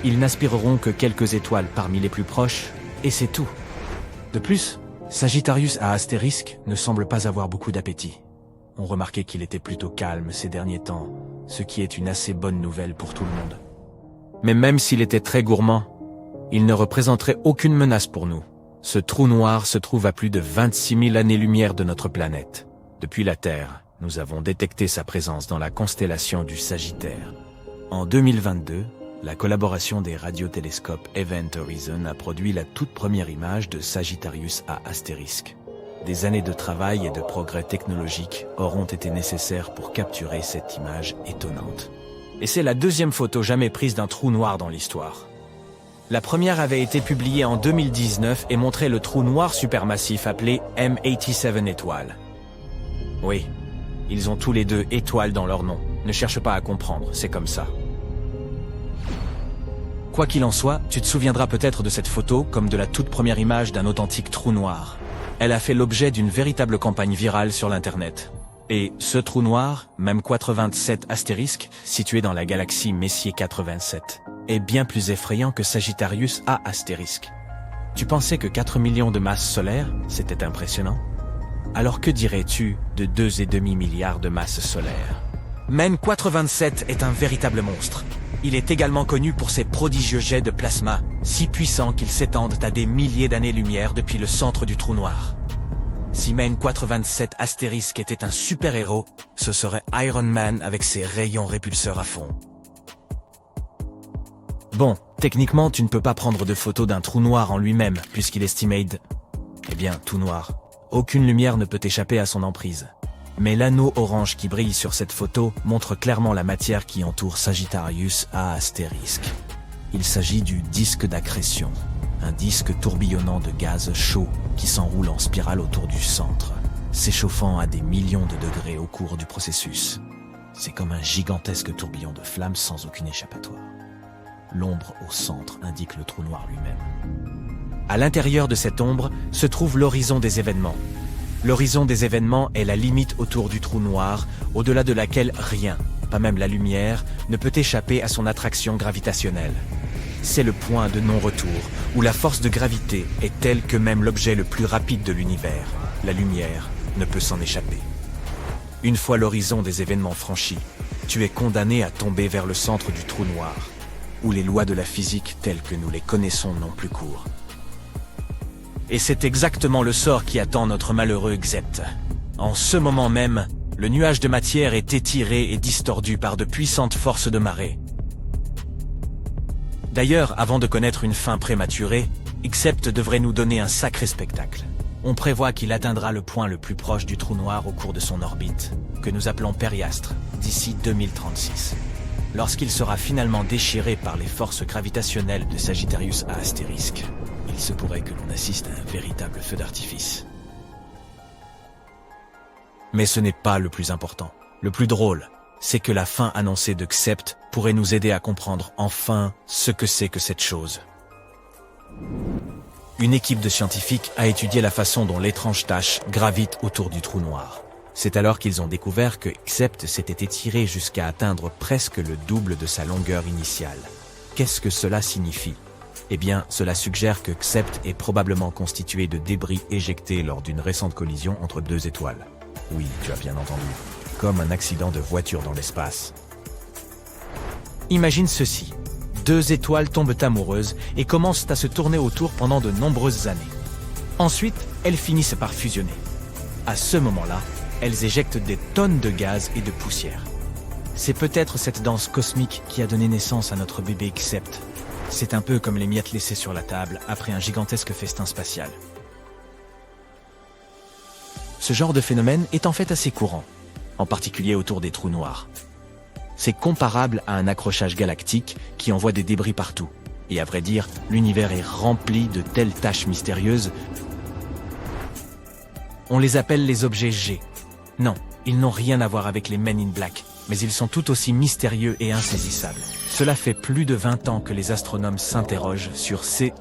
Ils n'aspireront que quelques étoiles parmi les plus proches, et c'est tout. De plus, Sagittarius à astérisque ne semble pas avoir beaucoup d'appétit. On remarquait qu'il était plutôt calme ces derniers temps, ce qui est une assez bonne nouvelle pour tout le monde. Mais même s'il était très gourmand, il ne représenterait aucune menace pour nous. Ce trou noir se trouve à plus de 26 000 années-lumière de notre planète. Depuis la Terre, nous avons détecté sa présence dans la constellation du Sagittaire. En 2022, la collaboration des radiotélescopes Event Horizon a produit la toute première image de Sagittarius à astérisque. Des années de travail et de progrès technologiques auront été nécessaires pour capturer cette image étonnante. Et c'est la deuxième photo jamais prise d'un trou noir dans l'histoire. La première avait été publiée en 2019 et montrait le trou noir supermassif appelé M87 étoile. Oui, ils ont tous les deux étoiles dans leur nom. Ne cherche pas à comprendre, c'est comme ça. Quoi qu'il en soit, tu te souviendras peut-être de cette photo comme de la toute première image d'un authentique trou noir. Elle a fait l'objet d'une véritable campagne virale sur l'internet. Et ce trou noir, même 87 astérisque, situé dans la galaxie Messier 87, est bien plus effrayant que Sagittarius A astérisque. Tu pensais que 4 millions de masses solaires, c'était impressionnant? Alors que dirais-tu de 2,5 milliards de masses solaires? Men 87 est un véritable monstre. Il est également connu pour ses prodigieux jets de plasma, si puissants qu'ils s'étendent à des milliers d'années-lumière depuis le centre du trou noir. Si Men 87 astérisque était un super-héros, ce serait Iron Man avec ses rayons répulseurs à fond. Bon, techniquement, tu ne peux pas prendre de photo d'un trou noir en lui-même, puisqu'il est estimate, tout noir. Aucune lumière ne peut échapper à son emprise. Mais l'anneau orange qui brille sur cette photo montre clairement la matière qui entoure Sagittarius A astérisque. Il s'agit du disque d'accrétion, un disque tourbillonnant de gaz chaud qui s'enroule en spirale autour du centre, s'échauffant à des millions de degrés au cours du processus. C'est comme un gigantesque tourbillon de flammes sans aucune échappatoire. L'ombre au centre indique le trou noir lui-même. À l'intérieur de cette ombre se trouve l'horizon des événements. L'horizon des événements est la limite autour du trou noir, au-delà de laquelle rien, pas même la lumière, ne peut échapper à son attraction gravitationnelle. C'est le point de non-retour, où la force de gravité est telle que même l'objet le plus rapide de l'univers, la lumière, ne peut s'en échapper. Une fois l'horizon des événements franchi, tu es condamné à tomber vers le centre du trou noir, où les lois de la physique telles que nous les connaissons n'ont plus cours. Et c'est exactement le sort qui attend notre malheureux Xept. En ce moment même, le nuage de matière est étiré et distordu par de puissantes forces de marée. D'ailleurs, avant de connaître une fin prématurée, Xept devrait nous donner un sacré spectacle. On prévoit qu'il atteindra le point le plus proche du trou noir au cours de son orbite, que nous appelons Périastre, d'ici 2036. Lorsqu'il sera finalement déchiré par les forces gravitationnelles de Sagittarius A astérisque, il se pourrait que l'on assiste à un véritable feu d'artifice. Mais ce n'est pas le plus important. Le plus drôle, c'est que la fin annoncée de Xept pourrait nous aider à comprendre enfin ce que c'est que cette chose. Une équipe de scientifiques a étudié la façon dont l'étrange tache gravite autour du trou noir. C'est alors qu'ils ont découvert que Xept s'était étiré jusqu'à atteindre presque le double de sa longueur initiale. Qu'est-ce que cela signifie ? Eh bien, cela suggère que Xept est probablement constitué de débris éjectés lors d'une récente collision entre deux étoiles. Oui, tu as bien entendu. Comme un accident de voiture dans l'espace. Imagine ceci. Deux étoiles tombent amoureuses et commencent à se tourner autour pendant de nombreuses années. Ensuite, elles finissent par fusionner. À ce moment-là, elles éjectent des tonnes de gaz et de poussière. C'est peut-être cette danse cosmique qui a donné naissance à notre bébé Xept. C'est un peu comme les miettes laissées sur la table après un gigantesque festin spatial. Ce genre de phénomène est en fait assez courant, en particulier autour des trous noirs. C'est comparable à un accrochage galactique qui envoie des débris partout. Et à vrai dire, l'univers est rempli de telles tâches mystérieuses. On les appelle les objets G. Non, ils n'ont rien à voir avec les Men in Black, mais ils sont tout aussi mystérieux et insaisissables. Cela fait plus de 20 ans que les astronomes s'interrogent sur ces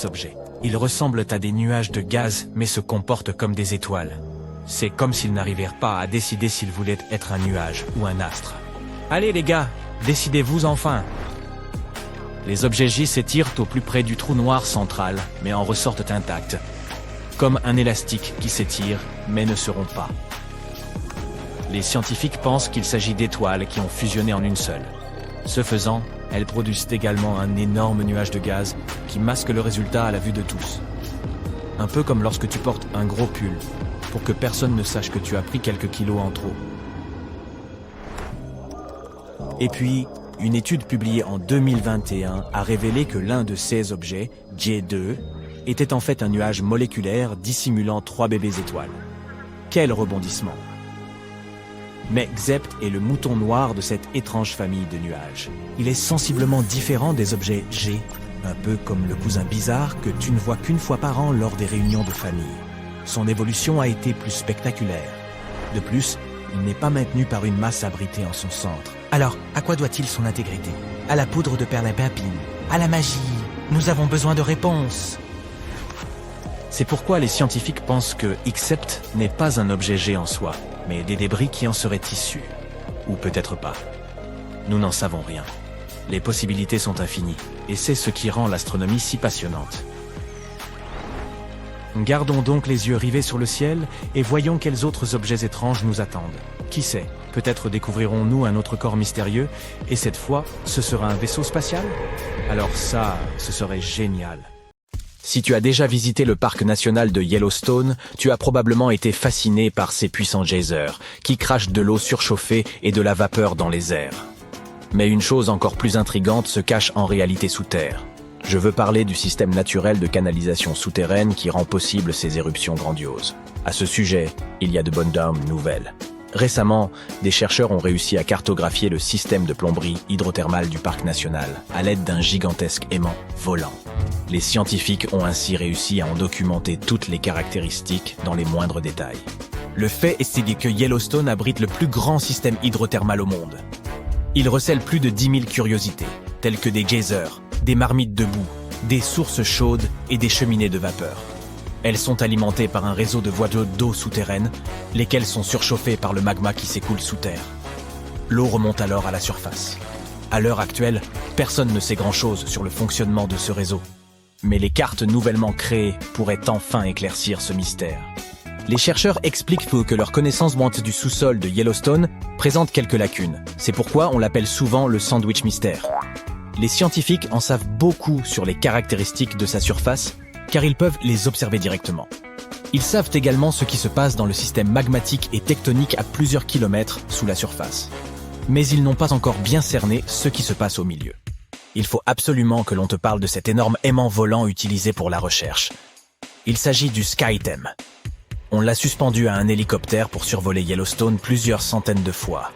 objets. Ils ressemblent à des nuages de gaz, mais se comportent comme des étoiles. C'est comme s'ils n'arrivèrent pas à décider s'ils voulaient être un nuage ou un astre. Allez les gars, décidez-vous enfin! Les objets J s'étirent au plus près du trou noir central, mais en ressortent intacts. Comme un élastique qui s'étire, mais ne se rompt pas. Les scientifiques pensent qu'il s'agit d'étoiles qui ont fusionné en une seule. Ce faisant, elles produisent également un énorme nuage de gaz qui masque le résultat à la vue de tous. Un peu comme lorsque tu portes un gros pull, pour que personne ne sache que tu as pris quelques kilos en trop. Et puis, une étude publiée en 2021 a révélé que l'un de ces objets, J2, était en fait un nuage moléculaire dissimulant 3 bébés étoiles. Quel rebondissement! Mais Xept est le mouton noir de cette étrange famille de nuages. Il est sensiblement différent des objets G, un peu comme le cousin bizarre que tu ne vois qu'une fois par an lors des réunions de famille. Son évolution a été plus spectaculaire. De plus, il n'est pas maintenu par une masse abritée en son centre. Alors, à quoi doit-il son intégrité? À la poudre de perlimpinpin? À la magie? Nous avons besoin de réponses. C'est pourquoi les scientifiques pensent que Xept n'est pas un objet G en soi, mais des débris qui en seraient issus. Ou peut-être pas. Nous n'en savons rien. Les possibilités sont infinies, et c'est ce qui rend l'astronomie si passionnante. Gardons donc les yeux rivés sur le ciel et voyons quels autres objets étranges nous attendent. Qui sait, peut-être découvrirons-nous un autre corps mystérieux, et cette fois, ce sera un vaisseau spatial? Alors ça, ce serait génial. Si tu as déjà visité le parc national de Yellowstone, tu as probablement été fasciné par ces puissants geysers, qui crachent de l'eau surchauffée et de la vapeur dans les airs. Mais une chose encore plus intrigante se cache en réalité sous terre. Je veux parler du système naturel de canalisation souterraine qui rend possible ces éruptions grandioses. À ce sujet, il y a de bonnes nouvelles. Récemment, des chercheurs ont réussi à cartographier le système de plomberie hydrothermale du parc national à l'aide d'un gigantesque aimant volant. Les scientifiques ont ainsi réussi à en documenter toutes les caractéristiques dans les moindres détails. Le fait est que Yellowstone abrite le plus grand système hydrothermal au monde. Il recèle plus de 10 000 curiosités, telles que des geysers, des marmites de boue, des sources chaudes et des cheminées de vapeur. Elles sont alimentées par un réseau de voies d'eau souterraines, lesquelles sont surchauffées par le magma qui s'écoule sous terre. L'eau remonte alors à la surface. À l'heure actuelle, personne ne sait grand-chose sur le fonctionnement de ce réseau. Mais les cartes nouvellement créées pourraient enfin éclaircir ce mystère. Les chercheurs expliquent que leur connaissance du sous-sol de Yellowstone présente quelques lacunes. C'est pourquoi on l'appelle souvent le sandwich mystère. Les scientifiques en savent beaucoup sur les caractéristiques de sa surface, car ils peuvent les observer directement. Ils savent également ce qui se passe dans le système magmatique et tectonique à plusieurs kilomètres sous la surface. Mais ils n'ont pas encore bien cerné ce qui se passe au milieu. Il faut absolument que l'on te parle de cet énorme aimant volant utilisé pour la recherche. Il s'agit du SkyTEM. On l'a suspendu à un hélicoptère pour survoler Yellowstone plusieurs centaines de fois,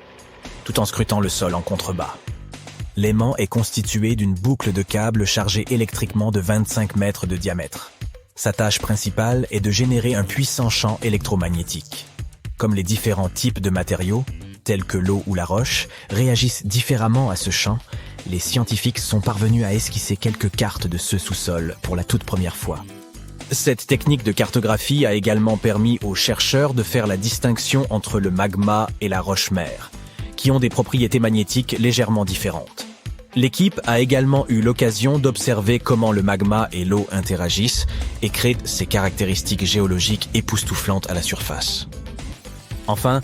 tout en scrutant le sol en contrebas. L'aimant est constitué d'une boucle de câbles chargée électriquement de 25 mètres de diamètre. Sa tâche principale est de générer un puissant champ électromagnétique. Comme les différents types de matériaux, tels que l'eau ou la roche, réagissent différemment à ce champ, les scientifiques sont parvenus à esquisser quelques cartes de ce sous-sol pour la toute première fois. Cette technique de cartographie a également permis aux chercheurs de faire la distinction entre le magma et la roche-mère, qui ont des propriétés magnétiques légèrement différentes. L'équipe a également eu l'occasion d'observer comment le magma et l'eau interagissent et créent ces caractéristiques géologiques époustouflantes à la surface. Enfin,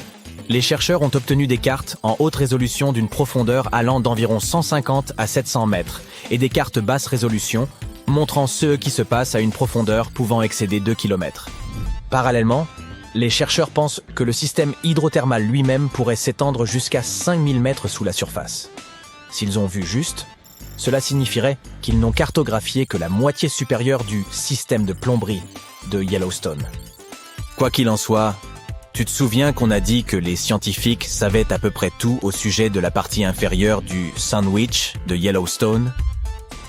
les chercheurs ont obtenu des cartes en haute résolution d'une profondeur allant d'environ 150 à 700 mètres et des cartes basse résolution montrant ce qui se passe à une profondeur pouvant excéder 2 km. Parallèlement, Les chercheurs pensent que le système hydrothermal lui-même pourrait s'étendre jusqu'à 5000 mètres sous la surface. S'ils ont vu juste, cela signifierait qu'ils n'ont cartographié que la moitié supérieure du système de plomberie de Yellowstone. Quoi qu'il en soit, tu te souviens qu'on a dit que les scientifiques savaient à peu près tout au sujet de la partie inférieure du Sandwich de Yellowstone?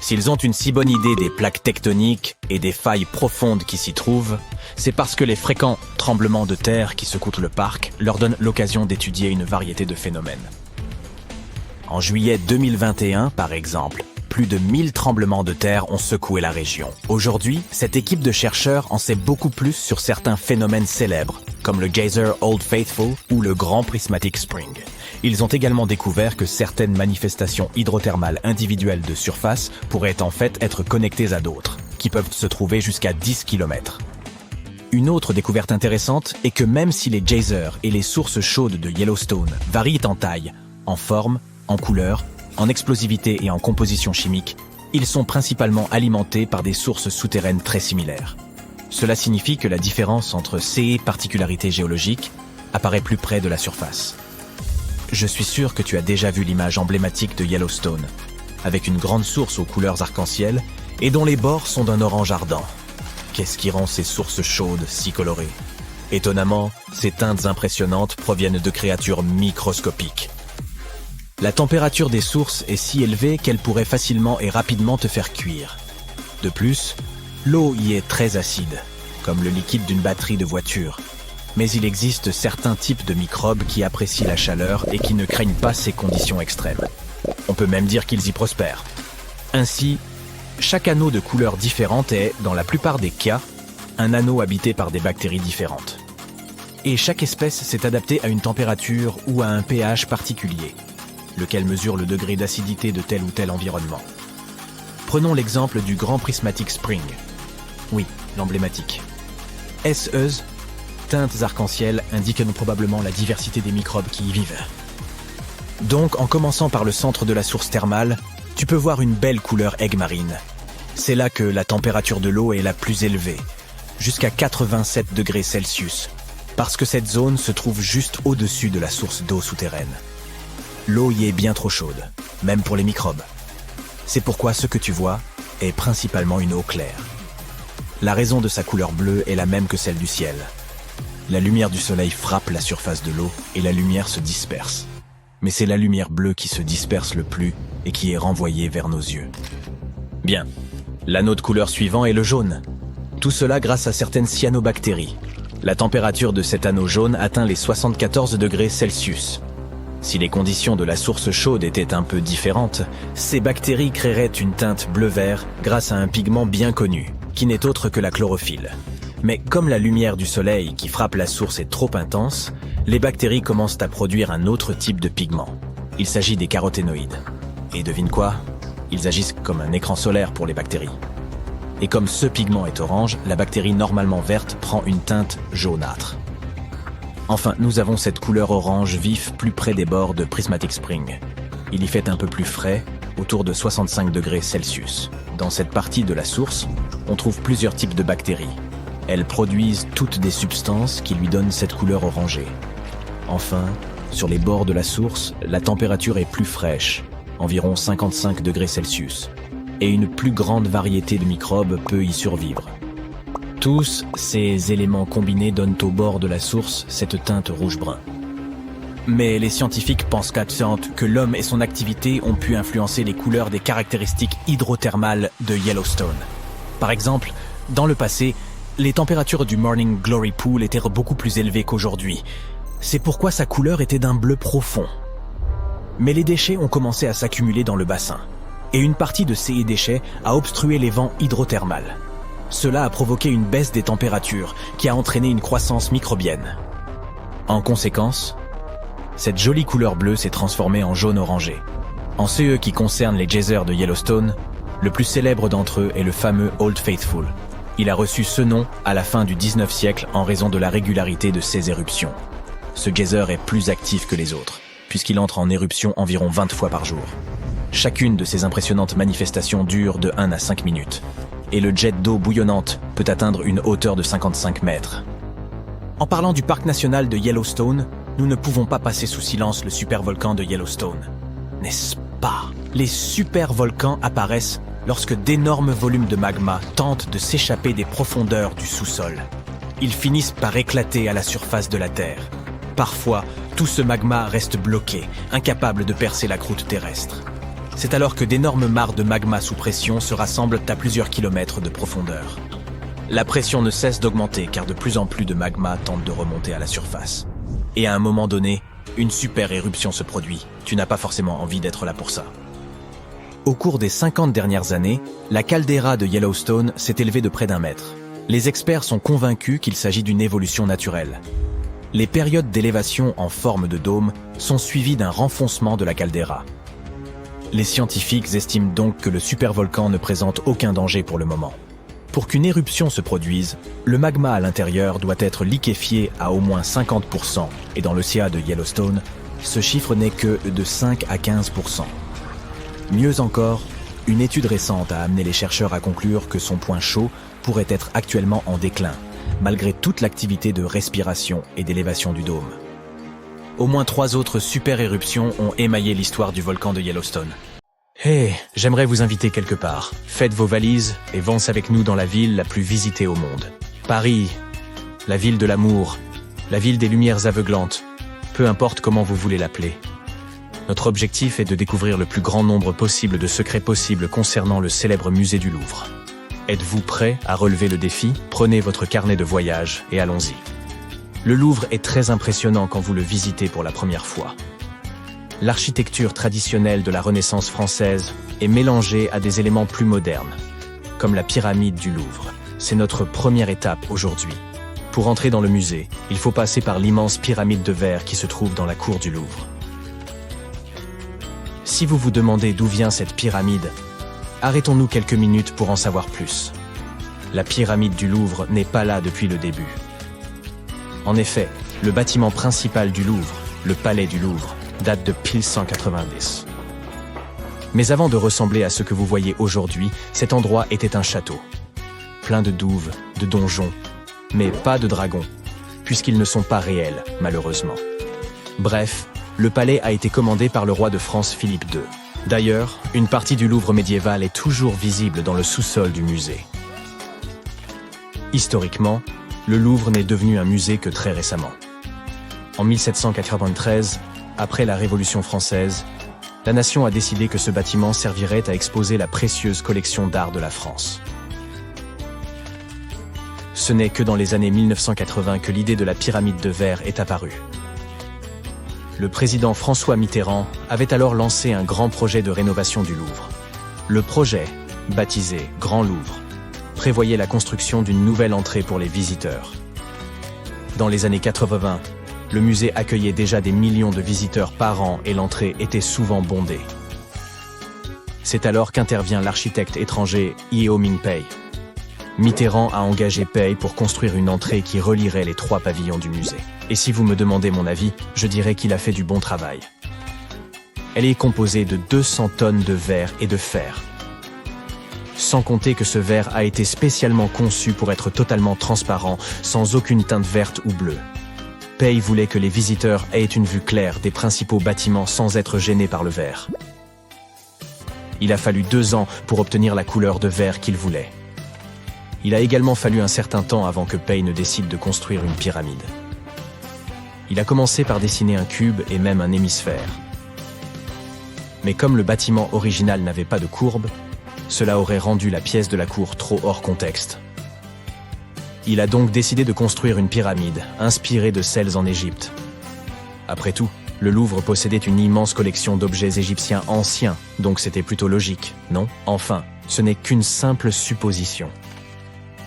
S'ils ont une si bonne idée des plaques tectoniques et des failles profondes qui s'y trouvent, C'est parce que les fréquents tremblements de terre qui secouent le parc leur donnent l'occasion d'étudier une variété de phénomènes. en juillet 2021, par exemple, plus de 1000 tremblements de terre ont secoué la région. Aujourd'hui, cette équipe de chercheurs en sait beaucoup plus sur certains phénomènes célèbres, comme le geyser Old Faithful ou le Grand Prismatic Spring. Ils ont également découvert que certaines manifestations hydrothermales individuelles de surface pourraient en fait être connectées à d'autres, qui peuvent se trouver jusqu'à 10 km. Une autre découverte intéressante est que même si les geysers et les sources chaudes de Yellowstone varient en taille, en forme, en couleur, en explosivité et en composition chimique, ils sont principalement alimentés par des sources souterraines très similaires. Cela signifie que la différence entre ces particularités géologiques apparaît plus près de la surface. Je suis sûr que tu as déjà vu l'image emblématique de Yellowstone, avec une grande source aux couleurs arc-en-ciel et dont les bords sont d'un orange ardent. Qu'est-ce qui rend ces sources chaudes si colorées? Étonnamment, ces teintes impressionnantes proviennent de créatures microscopiques. La température des sources est si élevée qu'elle pourrait facilement et rapidement te faire cuire. De plus, l'eau y est très acide, comme le liquide d'une batterie de voiture. Mais il existe certains types de microbes qui apprécient la chaleur et qui ne craignent pas ces conditions extrêmes. On peut même dire qu'ils y prospèrent. Ainsi, chaque anneau de couleur différente est, dans la plupart des cas, un anneau habité par des bactéries différentes. Et chaque espèce s'est adaptée à une température ou à un pH particulier, lequel mesure le degré d'acidité de tel ou tel environnement. Prenons l'exemple du Grand Prismatic Spring. Oui, l'emblématique. SEs, teintes arc-en-ciel, indiquent probablement la diversité des microbes qui y vivent. Donc, en commençant par le centre de la source thermale, tu peux voir une belle couleur aigue marine. C'est là que la température de l'eau est la plus élevée, jusqu'à 87 degrés Celsius, parce que cette zone se trouve juste au-dessus de la source d'eau souterraine. L'eau y est bien trop chaude, même pour les microbes. C'est pourquoi ce que tu vois est principalement une eau claire. La raison de sa couleur bleue est la même que celle du ciel. La lumière du soleil frappe la surface de l'eau et la lumière se disperse. Mais c'est la lumière bleue qui se disperse le plus et qui est renvoyée vers nos yeux. Bien, l'anneau de couleur suivant est le jaune. Tout cela grâce à certaines cyanobactéries. La température de cet anneau jaune atteint les 74 degrés Celsius. Si les conditions de la source chaude étaient un peu différentes, ces bactéries créeraient une teinte bleu-vert grâce à un pigment bien connu, qui n'est autre que la chlorophylle. Mais comme la lumière du soleil qui frappe la source est trop intense, les bactéries commencent à produire un autre type de pigment. Il s'agit des caroténoïdes. Et devine quoi? Ils agissent comme un écran solaire pour les bactéries. Et comme ce pigment est orange, la bactérie normalement verte prend une teinte jaunâtre. Enfin, nous avons cette couleur orange vif plus près des bords de Prismatic Spring. Il y fait un peu plus frais, autour de 65 degrés Celsius. Dans cette partie de la source, on trouve plusieurs types de bactéries. Elles produisent toutes des substances qui lui donnent cette couleur orangée. Enfin, sur les bords de la source, la température est plus fraîche, environ 55 degrés Celsius, et une plus grande variété de microbes peut y survivre. Tous ces éléments combinés donnent au bord de la source cette teinte rouge-brun. Mais les scientifiques pensent que l'homme et son activité ont pu influencer les couleurs des caractéristiques hydrothermales de Yellowstone. Par exemple, dans le passé, les températures du Morning Glory Pool étaient beaucoup plus élevées qu'aujourd'hui. C'est pourquoi sa couleur était d'un bleu profond. Mais les déchets ont commencé à s'accumuler dans le bassin, et une partie de ces déchets a obstrué les vents hydrothermales. Cela a provoqué une baisse des températures qui a entraîné une croissance microbienne. En conséquence, cette jolie couleur bleue s'est transformée en jaune orangé. En ce qui concerne les geysers de Yellowstone, le plus célèbre d'entre eux est le fameux Old Faithful. Il a reçu ce nom à la fin du 19e siècle en raison de la régularité de ses éruptions. Ce geyser est plus actif que les autres, puisqu'il entre en éruption environ 20 fois par jour. Chacune de ces impressionnantes manifestations dure de 1 à 5 minutes. Et le jet d'eau bouillonnante peut atteindre une hauteur de 55 mètres. En parlant du parc national de Yellowstone, nous ne pouvons pas passer sous silence le supervolcan de Yellowstone. N'est-ce pas? Les supervolcans apparaissent lorsque d'énormes volumes de magma tentent de s'échapper des profondeurs du sous-sol. Ils finissent par éclater à la surface de la Terre. Parfois, tout ce magma reste bloqué, incapable de percer la croûte terrestre. C'est alors que d'énormes mares de magma sous pression se rassemblent à plusieurs kilomètres de profondeur. La pression ne cesse d'augmenter car de plus en plus de magma tente de remonter à la surface. Et à un moment donné, une super éruption se produit. Tu n'as pas forcément envie d'être là pour ça. Au cours des 50 dernières années, la caldeira de Yellowstone s'est élevée de près d'1 mètre. Les experts sont convaincus qu'il s'agit d'une évolution naturelle. Les périodes d'élévation en forme de dôme sont suivies d'un renfoncement de la caldeira. Les scientifiques estiment donc que le supervolcan ne présente aucun danger pour le moment. Pour qu'une éruption se produise, le magma à l'intérieur doit être liquéfié à au moins 50%, et dans le CA de Yellowstone, ce chiffre n'est que de 5 à 15%. Mieux encore, une étude récente a amené les chercheurs à conclure que son point chaud pourrait être actuellement en déclin, malgré toute l'activité de respiration et d'élévation du dôme. Au moins 3 autres super-éruptions ont émaillé l'histoire du volcan de Yellowstone. Hey, j'aimerais vous inviter quelque part. Faites vos valises et avancez avec nous dans la ville la plus visitée au monde. Paris, la ville de l'amour, la ville des lumières aveuglantes, peu importe comment vous voulez l'appeler. Notre objectif est de découvrir le plus grand nombre possible de secrets possibles concernant le célèbre musée du Louvre. Êtes-vous prêt à relever le défi? Prenez votre carnet de voyage et allons-y. Le Louvre est très impressionnant quand vous le visitez pour la première fois. L'architecture traditionnelle de la Renaissance française est mélangée à des éléments plus modernes, comme la pyramide du Louvre. C'est notre première étape aujourd'hui. Pour entrer dans le musée, il faut passer par l'immense pyramide de verre qui se trouve dans la cour du Louvre. Si vous vous demandez d'où vient cette pyramide, arrêtons-nous quelques minutes pour en savoir plus. La pyramide du Louvre n'est pas là depuis le début. En effet, le bâtiment principal du Louvre, le Palais du Louvre, date de pile 190. Mais avant de ressembler à ce que vous voyez aujourd'hui, cet endroit était un château. Plein de douves, de donjons, mais pas de dragons, puisqu'ils ne sont pas réels, malheureusement. Bref, le palais a été commandé par le roi de France Philippe II. D'ailleurs, une partie du Louvre médiéval est toujours visible dans le sous-sol du musée. Historiquement, le Louvre n'est devenu un musée que très récemment. En 1793, après la Révolution française, la nation a décidé que ce bâtiment servirait à exposer la précieuse collection d'art de la France. Ce n'est que dans les années 1980 que l'idée de la pyramide de verre est apparue. Le président François Mitterrand avait alors lancé un grand projet de rénovation du Louvre. Le projet, baptisé Grand Louvre, prévoyait la construction d'une nouvelle entrée pour les visiteurs. Dans les années 80, le musée accueillait déjà des millions de visiteurs par an et l'entrée était souvent bondée. C'est alors qu'intervient l'architecte étranger Yeo Ming-pei. Mitterrand a engagé Pei pour construire une entrée qui relierait les 3 pavillons du musée. Et si vous me demandez mon avis, je dirais qu'il a fait du bon travail. Elle est composée de 200 tonnes de verre et de fer. Sans compter que ce verre a été spécialement conçu pour être totalement transparent, sans aucune teinte verte ou bleue. Pei voulait que les visiteurs aient une vue claire des principaux bâtiments sans être gênés par le verre. Il a fallu 2 ans pour obtenir la couleur de verre qu'il voulait. Il a également fallu un certain temps avant que Pei ne décide de construire une pyramide. Il a commencé par dessiner un cube et même un hémisphère. Mais comme le bâtiment original n'avait pas de courbe, cela aurait rendu la pièce de la cour trop hors contexte. Il a donc décidé de construire une pyramide, inspirée de celles en Égypte. Après tout, le Louvre possédait une immense collection d'objets égyptiens anciens, donc c'était plutôt logique, non? Enfin, ce n'est qu'une simple supposition.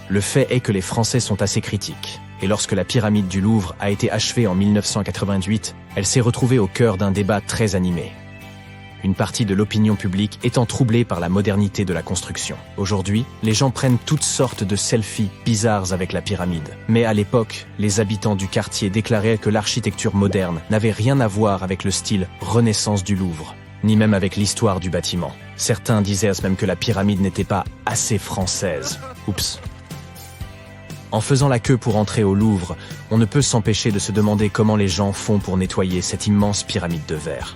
Le fait est que les Français sont assez critiques, et lorsque la pyramide du Louvre a été achevée en 1988, elle s'est retrouvée au cœur d'un débat très animé. Une partie de l'opinion publique étant troublée par la modernité de la construction. Aujourd'hui, les gens prennent toutes sortes de selfies bizarres avec la pyramide. Mais à l'époque, les habitants du quartier déclaraient que l'architecture moderne n'avait rien à voir avec le style Renaissance du Louvre, ni même avec l'histoire du bâtiment. Certains disaient même que la pyramide n'était pas assez française. Oups. En faisant la queue pour entrer au Louvre, on ne peut s'empêcher de se demander comment les gens font pour nettoyer cette immense pyramide de verre.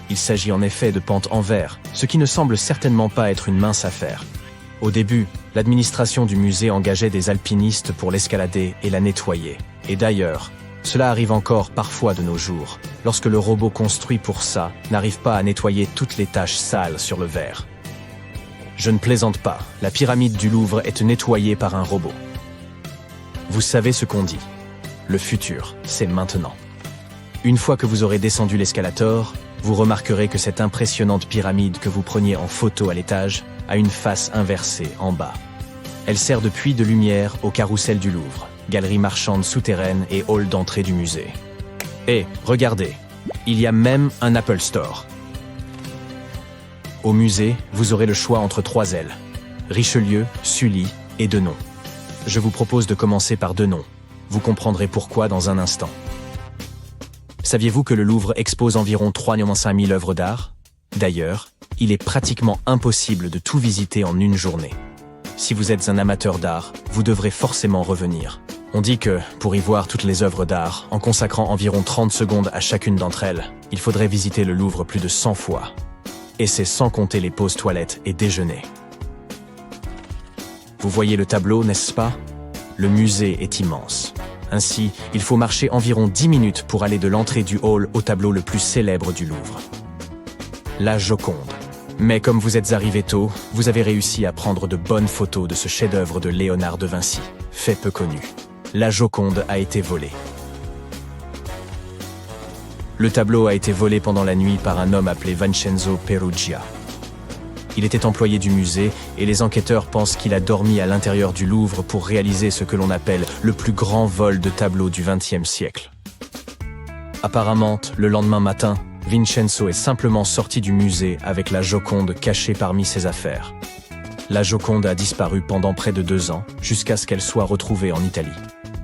Il s'agit en effet de pentes en verre, ce qui ne semble certainement pas être une mince affaire. Au début, l'administration du musée engageait des alpinistes pour l'escalader et la nettoyer. Et d'ailleurs, cela arrive encore parfois de nos jours, lorsque le robot construit pour ça n'arrive pas à nettoyer toutes les taches sales sur le verre. Je ne plaisante pas, la pyramide du Louvre est nettoyée par un robot. Vous savez ce qu'on dit. Le futur, c'est maintenant. Une fois que vous aurez descendu l'escalator, vous remarquerez que cette impressionnante pyramide que vous preniez en photo à l'étage a une face inversée en bas. Elle sert de puits de lumière au carrousel du Louvre, galerie marchande souterraine et hall d'entrée du musée. Et, regardez, il y a même un Apple Store. Au musée, vous aurez le choix entre 3 ailes, Richelieu, Sully et Denon. Je vous propose de commencer par Denon. Vous comprendrez pourquoi dans un instant. Saviez-vous que le Louvre expose environ 3,5 000 œuvres d'art? D'ailleurs, il est pratiquement impossible de tout visiter en une journée. Si vous êtes un amateur d'art, vous devrez forcément revenir. On dit que, pour y voir toutes les œuvres d'art, en consacrant environ 30 secondes à chacune d'entre elles, il faudrait visiter le Louvre plus de 100 fois. Et c'est sans compter les pauses toilettes et déjeuner. Vous voyez le tableau, n'est-ce pas? Le musée est immense. Ainsi, il faut marcher environ 10 minutes pour aller de l'entrée du hall au tableau le plus célèbre du Louvre. La Joconde. Mais comme vous êtes arrivé tôt, vous avez réussi à prendre de bonnes photos de ce chef-d'œuvre de Léonard de Vinci, fait peu connu. La Joconde a été volée. Le tableau a été volé pendant la nuit par un homme appelé Vincenzo Perugia. Il était employé du musée et les enquêteurs pensent qu'il a dormi à l'intérieur du Louvre pour réaliser ce que l'on appelle le plus grand vol de tableaux du XXe siècle. Apparemment, le lendemain matin, Vincenzo est simplement sorti du musée avec la Joconde cachée parmi ses affaires. La Joconde a disparu pendant près de 2 ans, jusqu'à ce qu'elle soit retrouvée en Italie.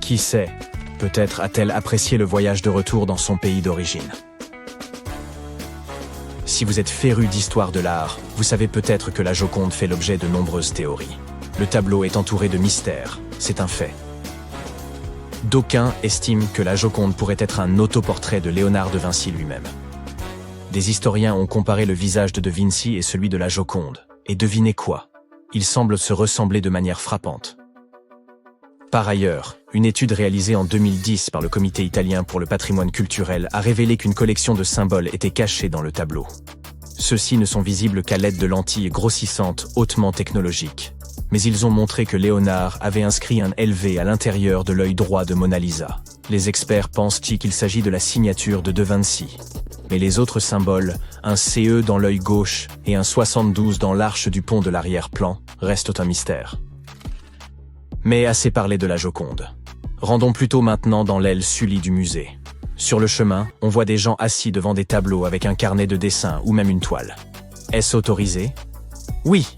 Qui sait, peut-être a-t-elle apprécié le voyage de retour dans son pays d'origine. Si vous êtes féru d'histoire de l'art, vous savez peut-être que la Joconde fait l'objet de nombreuses théories. Le tableau est entouré de mystères, c'est un fait. D'aucuns estiment que la Joconde pourrait être un autoportrait de Léonard de Vinci lui-même. Des historiens ont comparé le visage de Da Vinci et celui de la Joconde. Et devinez quoi? Ils semblent se ressembler de manière frappante. Par ailleurs, une étude réalisée en 2010 par le Comité italien pour le patrimoine culturel a révélé qu'une collection de symboles était cachée dans le tableau. Ceux-ci ne sont visibles qu'à l'aide de lentilles grossissantes hautement technologiques. Mais ils ont montré que Léonard avait inscrit un LV à l'intérieur de l'œil droit de Mona Lisa. Les experts pensent qu'il s'agit de la signature de Da Vinci. Mais les autres symboles, un CE dans l'œil gauche et un 72 dans l'arche du pont de l'arrière-plan, restent un mystère. Mais assez parlé de la Joconde. Rendons plutôt maintenant dans l'aile Sully du musée. Sur le chemin, on voit des gens assis devant des tableaux avec un carnet de dessin ou même une toile. Est-ce autorisé? Oui.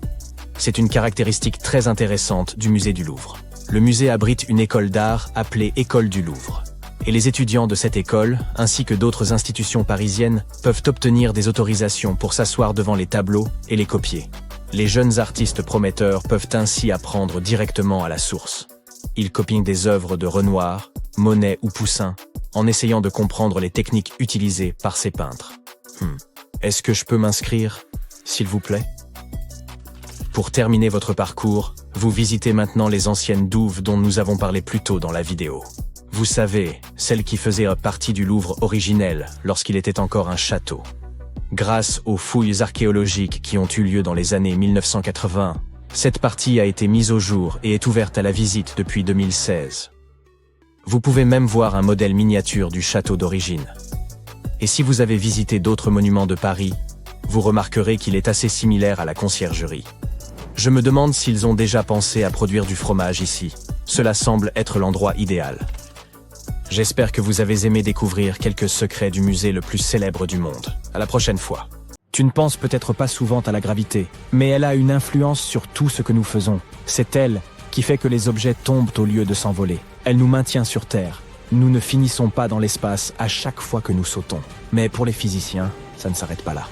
C'est une caractéristique très intéressante du musée du Louvre. Le musée abrite une école d'art appelée École du Louvre. Et les étudiants de cette école, ainsi que d'autres institutions parisiennes, peuvent obtenir des autorisations pour s'asseoir devant les tableaux et les copier. Les jeunes artistes prometteurs peuvent ainsi apprendre directement à la source. Ils copient des œuvres de Renoir, Monet ou Poussin, en essayant de comprendre les techniques utilisées par ces peintres. Est-ce que je peux m'inscrire, s'il vous plaît? Pour terminer votre parcours, vous visitez maintenant les anciennes douves dont nous avons parlé plus tôt dans la vidéo. Vous savez, celles qui faisaient partie du Louvre originel lorsqu'il était encore un château. Grâce aux fouilles archéologiques qui ont eu lieu dans les années 1980, cette partie a été mise au jour et est ouverte à la visite depuis 2016. Vous pouvez même voir un modèle miniature du château d'origine. Et si vous avez visité d'autres monuments de Paris, vous remarquerez qu'il est assez similaire à la Conciergerie. Je me demande s'ils ont déjà pensé à produire du fromage ici. Cela semble être l'endroit idéal. J'espère que vous avez aimé découvrir quelques secrets du musée le plus célèbre du monde. À la prochaine fois. Tu ne penses peut-être pas souvent à la gravité, mais elle a une influence sur tout ce que nous faisons. C'est elle qui fait que les objets tombent au lieu de s'envoler. Elle nous maintient sur Terre. Nous ne finissons pas dans l'espace à chaque fois que nous sautons. Mais pour les physiciens, ça ne s'arrête pas là.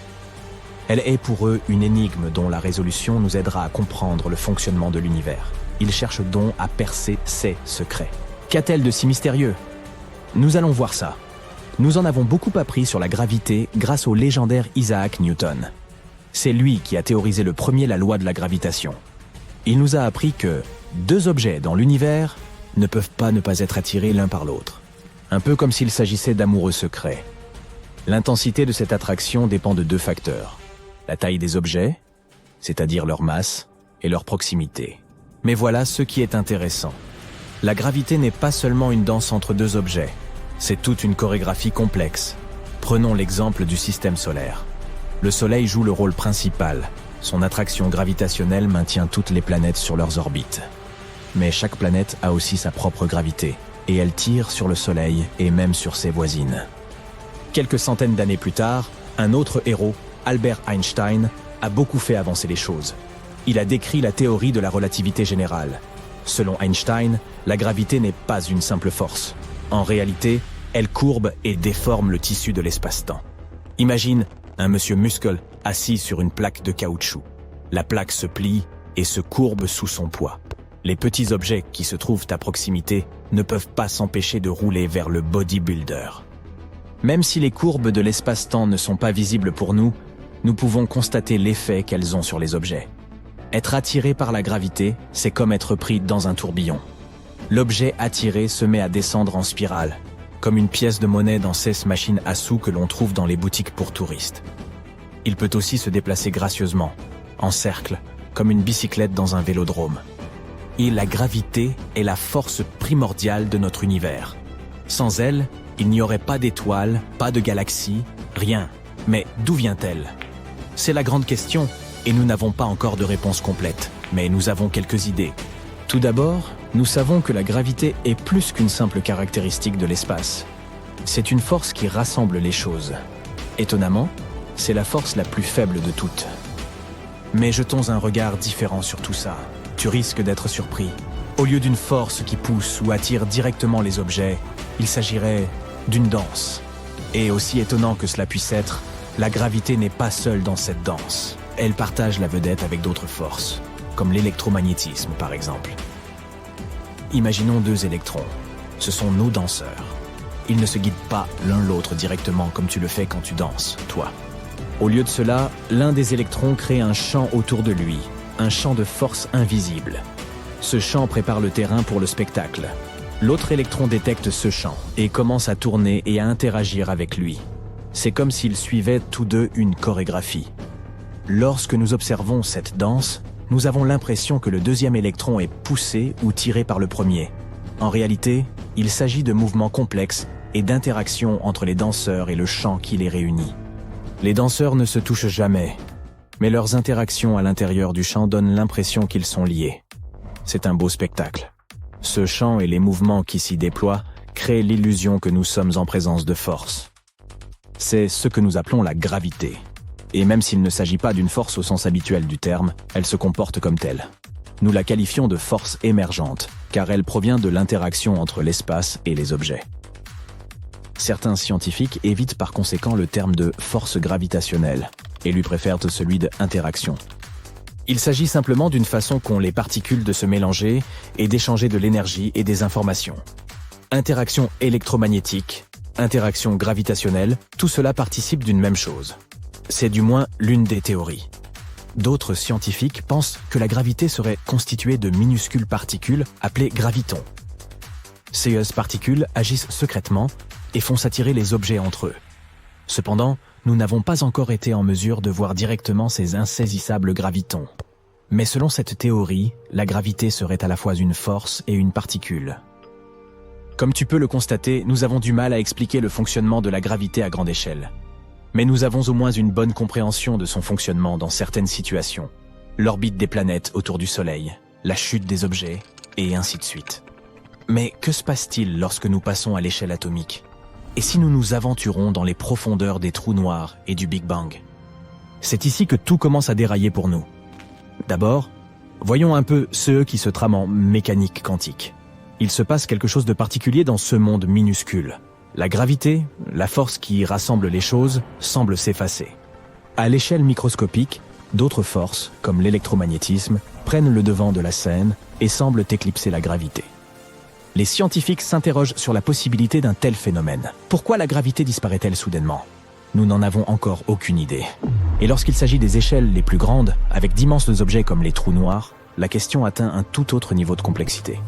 Elle est pour eux une énigme dont la résolution nous aidera à comprendre le fonctionnement de l'univers. Il cherche donc à percer ses secrets. Qu'a-t-elle de si mystérieux? Nous allons voir ça. Nous en avons beaucoup appris sur la gravité grâce au légendaire Isaac Newton. C'est lui qui a théorisé le premier la loi de la gravitation. Il nous a appris que deux objets dans l'univers ne peuvent pas ne pas être attirés l'un par l'autre. Un peu comme s'il s'agissait d'amoureux secrets. L'intensité de cette attraction dépend de deux facteurs. La taille des objets, c'est-à-dire leur masse, et leur proximité. Mais voilà ce qui est intéressant. La gravité n'est pas seulement une danse entre deux objets, c'est toute une chorégraphie complexe. Prenons l'exemple du système solaire. Le Soleil joue le rôle principal. Son attraction gravitationnelle maintient toutes les planètes sur leurs orbites. Mais chaque planète a aussi sa propre gravité, et elle tire sur le Soleil et même sur ses voisines. Quelques centaines d'années plus tard, un autre héros, Albert Einstein, a beaucoup fait avancer les choses. Il a décrit la théorie de la relativité générale. Selon Einstein, la gravité n'est pas une simple force. En réalité, elle courbe et déforme le tissu de l'espace-temps. Imagine un monsieur muscle assis sur une plaque de caoutchouc. La plaque se plie et se courbe sous son poids. Les petits objets qui se trouvent à proximité ne peuvent pas s'empêcher de rouler vers le bodybuilder. Même si les courbes de l'espace-temps ne sont pas visibles pour nous, nous pouvons constater l'effet qu'elles ont sur les objets. Être attiré par la gravité, c'est comme être pris dans un tourbillon. L'objet attiré se met à descendre en spirale, comme une pièce de monnaie dans ces machines à sous que l'on trouve dans les boutiques pour touristes. Il peut aussi se déplacer gracieusement, en cercle, comme une bicyclette dans un vélodrome. Et la gravité est la force primordiale de notre univers. Sans elle, il n'y aurait pas d'étoiles, pas de galaxies, rien. Mais d'où vient-elle? C'est la grande question, et nous n'avons pas encore de réponse complète, mais nous avons quelques idées. Tout d'abord, nous savons que la gravité est plus qu'une simple caractéristique de l'espace. C'est une force qui rassemble les choses. Étonnamment, c'est la force la plus faible de toutes. Mais jetons un regard différent sur tout ça. Tu risques d'être surpris. Au lieu d'une force qui pousse ou attire directement les objets, il s'agirait d'une danse. Et aussi étonnant que cela puisse être, la gravité n'est pas seule dans cette danse. Elle partage la vedette avec d'autres forces, comme l'électromagnétisme par exemple. Imaginons deux électrons. Ce sont nos danseurs. Ils ne se guident pas l'un l'autre directement comme tu le fais quand tu danses, toi. Au lieu de cela, l'un des électrons crée un champ autour de lui, un champ de force invisible. Ce champ prépare le terrain pour le spectacle. L'autre électron détecte ce champ et commence à tourner et à interagir avec lui. C'est comme s'ils suivaient tous deux une chorégraphie. Lorsque nous observons cette danse, nous avons l'impression que le deuxième électron est poussé ou tiré par le premier. En réalité, il s'agit de mouvements complexes et d'interactions entre les danseurs et le chant qui les réunit. Les danseurs ne se touchent jamais, mais leurs interactions à l'intérieur du chant donnent l'impression qu'ils sont liés. C'est un beau spectacle. Ce chant et les mouvements qui s'y déploient créent l'illusion que nous sommes en présence de force. C'est ce que nous appelons la gravité. Et même s'il ne s'agit pas d'une force au sens habituel du terme, elle se comporte comme telle. Nous la qualifions de force émergente, car elle provient de l'interaction entre l'espace et les objets. Certains scientifiques évitent par conséquent le terme de force gravitationnelle et lui préfèrent celui d'interaction. Il s'agit simplement d'une façon qu'ont les particules de se mélanger et d'échanger de l'énergie et des informations. Interaction électromagnétique, interaction gravitationnelle, tout cela participe d'une même chose. C'est du moins l'une des théories. D'autres scientifiques pensent que la gravité serait constituée de minuscules particules appelées gravitons. Ces particules agissent secrètement et font s'attirer les objets entre eux. Cependant, nous n'avons pas encore été en mesure de voir directement ces insaisissables gravitons. Mais selon cette théorie, la gravité serait à la fois une force et une particule. Comme tu peux le constater, nous avons du mal à expliquer le fonctionnement de la gravité à grande échelle. Mais nous avons au moins une bonne compréhension de son fonctionnement dans certaines situations. L'orbite des planètes autour du Soleil, la chute des objets, et ainsi de suite. Mais que se passe-t-il lorsque nous passons à l'échelle atomique? Et si nous nous aventurons dans les profondeurs des trous noirs et du Big Bang? C'est ici que tout commence à dérailler pour nous. D'abord, voyons un peu ceux qui se trament en mécanique quantique. Il se passe quelque chose de particulier dans ce monde minuscule. La gravité, la force qui rassemble les choses, semble s'effacer. À l'échelle microscopique, D'autres forces, comme l'électromagnétisme, prennent le devant de la scène et semblent éclipser la gravité. Les scientifiques s'interrogent sur la possibilité d'un tel phénomène. Pourquoi la gravité disparaît-elle soudainement? Nous n'en avons encore aucune idée. Et lorsqu'il s'agit des échelles les plus grandes, avec d'immenses objets comme les trous noirs, la question atteint un tout autre niveau de complexité.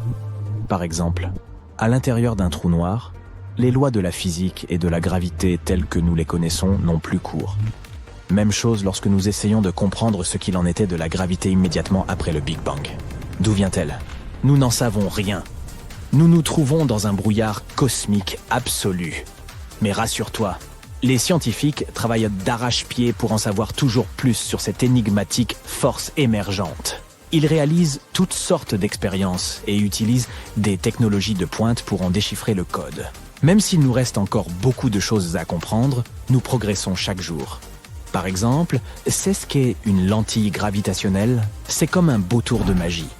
Par exemple, à l'intérieur d'un trou noir, les lois de la physique et de la gravité telles que nous les connaissons n'ont plus cours. Même chose lorsque nous essayons de comprendre ce qu'il en était de la gravité immédiatement après le Big Bang. D'où vient-elle? Nous n'en savons rien. Nous nous trouvons dans un brouillard cosmique absolu. Mais rassure-toi, les scientifiques travaillent d'arrache-pied pour en savoir toujours plus sur cette énigmatique force émergente. Ils réalisent toutes sortes d'expériences et utilisent des technologies de pointe pour en déchiffrer le code. Même s'il nous reste encore beaucoup de choses à comprendre, nous progressons chaque jour. Par exemple, c'est ce qu'est une lentille gravitationnelle, c'est comme un beau tour de magie.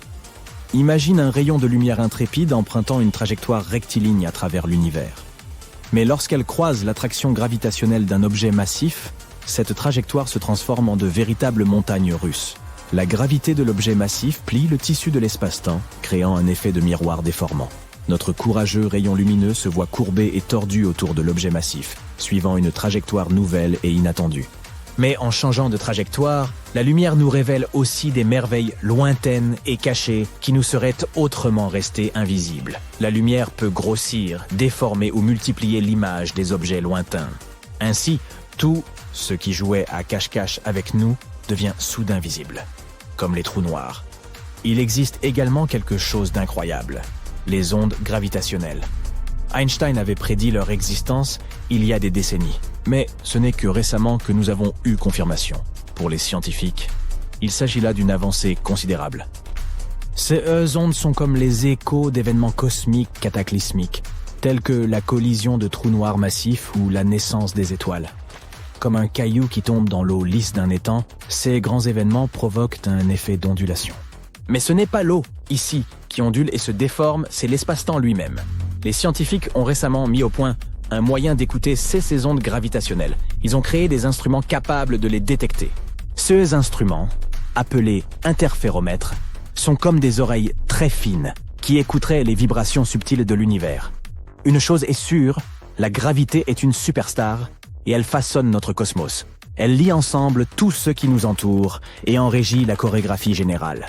Imagine un rayon de lumière intrépide empruntant une trajectoire rectiligne à travers l'univers. Mais lorsqu'elle croise l'attraction gravitationnelle d'un objet massif, cette trajectoire se transforme en de véritables montagnes russes. La gravité de l'objet massif plie le tissu de l'espace-temps, créant un effet de miroir déformant. Notre courageux rayon lumineux se voit courbé et tordu autour de l'objet massif, suivant une trajectoire nouvelle et inattendue. Mais en changeant de trajectoire, la lumière nous révèle aussi des merveilles lointaines et cachées qui nous seraient autrement restées invisibles. La lumière peut grossir, déformer ou multiplier l'image des objets lointains. Ainsi, tout ce qui jouait à cache-cache avec nous devient soudain visible, comme les trous noirs. Il existe également quelque chose d'incroyable, les ondes gravitationnelles. Einstein avait prédit leur existence il y a des décennies. Mais ce n'est que récemment que nous avons eu confirmation. Pour les scientifiques, il s'agit là d'une avancée considérable. Ces ondes sont comme les échos d'événements cosmiques cataclysmiques, tels que la collision de trous noirs massifs ou la naissance des étoiles. Comme un caillou qui tombe dans l'eau lisse d'un étang, ces grands événements provoquent un effet d'ondulation. Mais ce n'est pas l'eau, ici, qui ondule et se déforme, c'est l'espace-temps lui-même. Les scientifiques ont récemment mis au point un moyen d'écouter ces ondes gravitationnelles. Ils ont créé des instruments capables de les détecter. Ces instruments, appelés interféromètres, sont comme des oreilles très fines qui écouteraient les vibrations subtiles de l'univers. Une chose est sûre, la gravité est une superstar et elle façonne notre cosmos. Elle lie ensemble tout ce qui nous entoure et en régit la chorégraphie générale.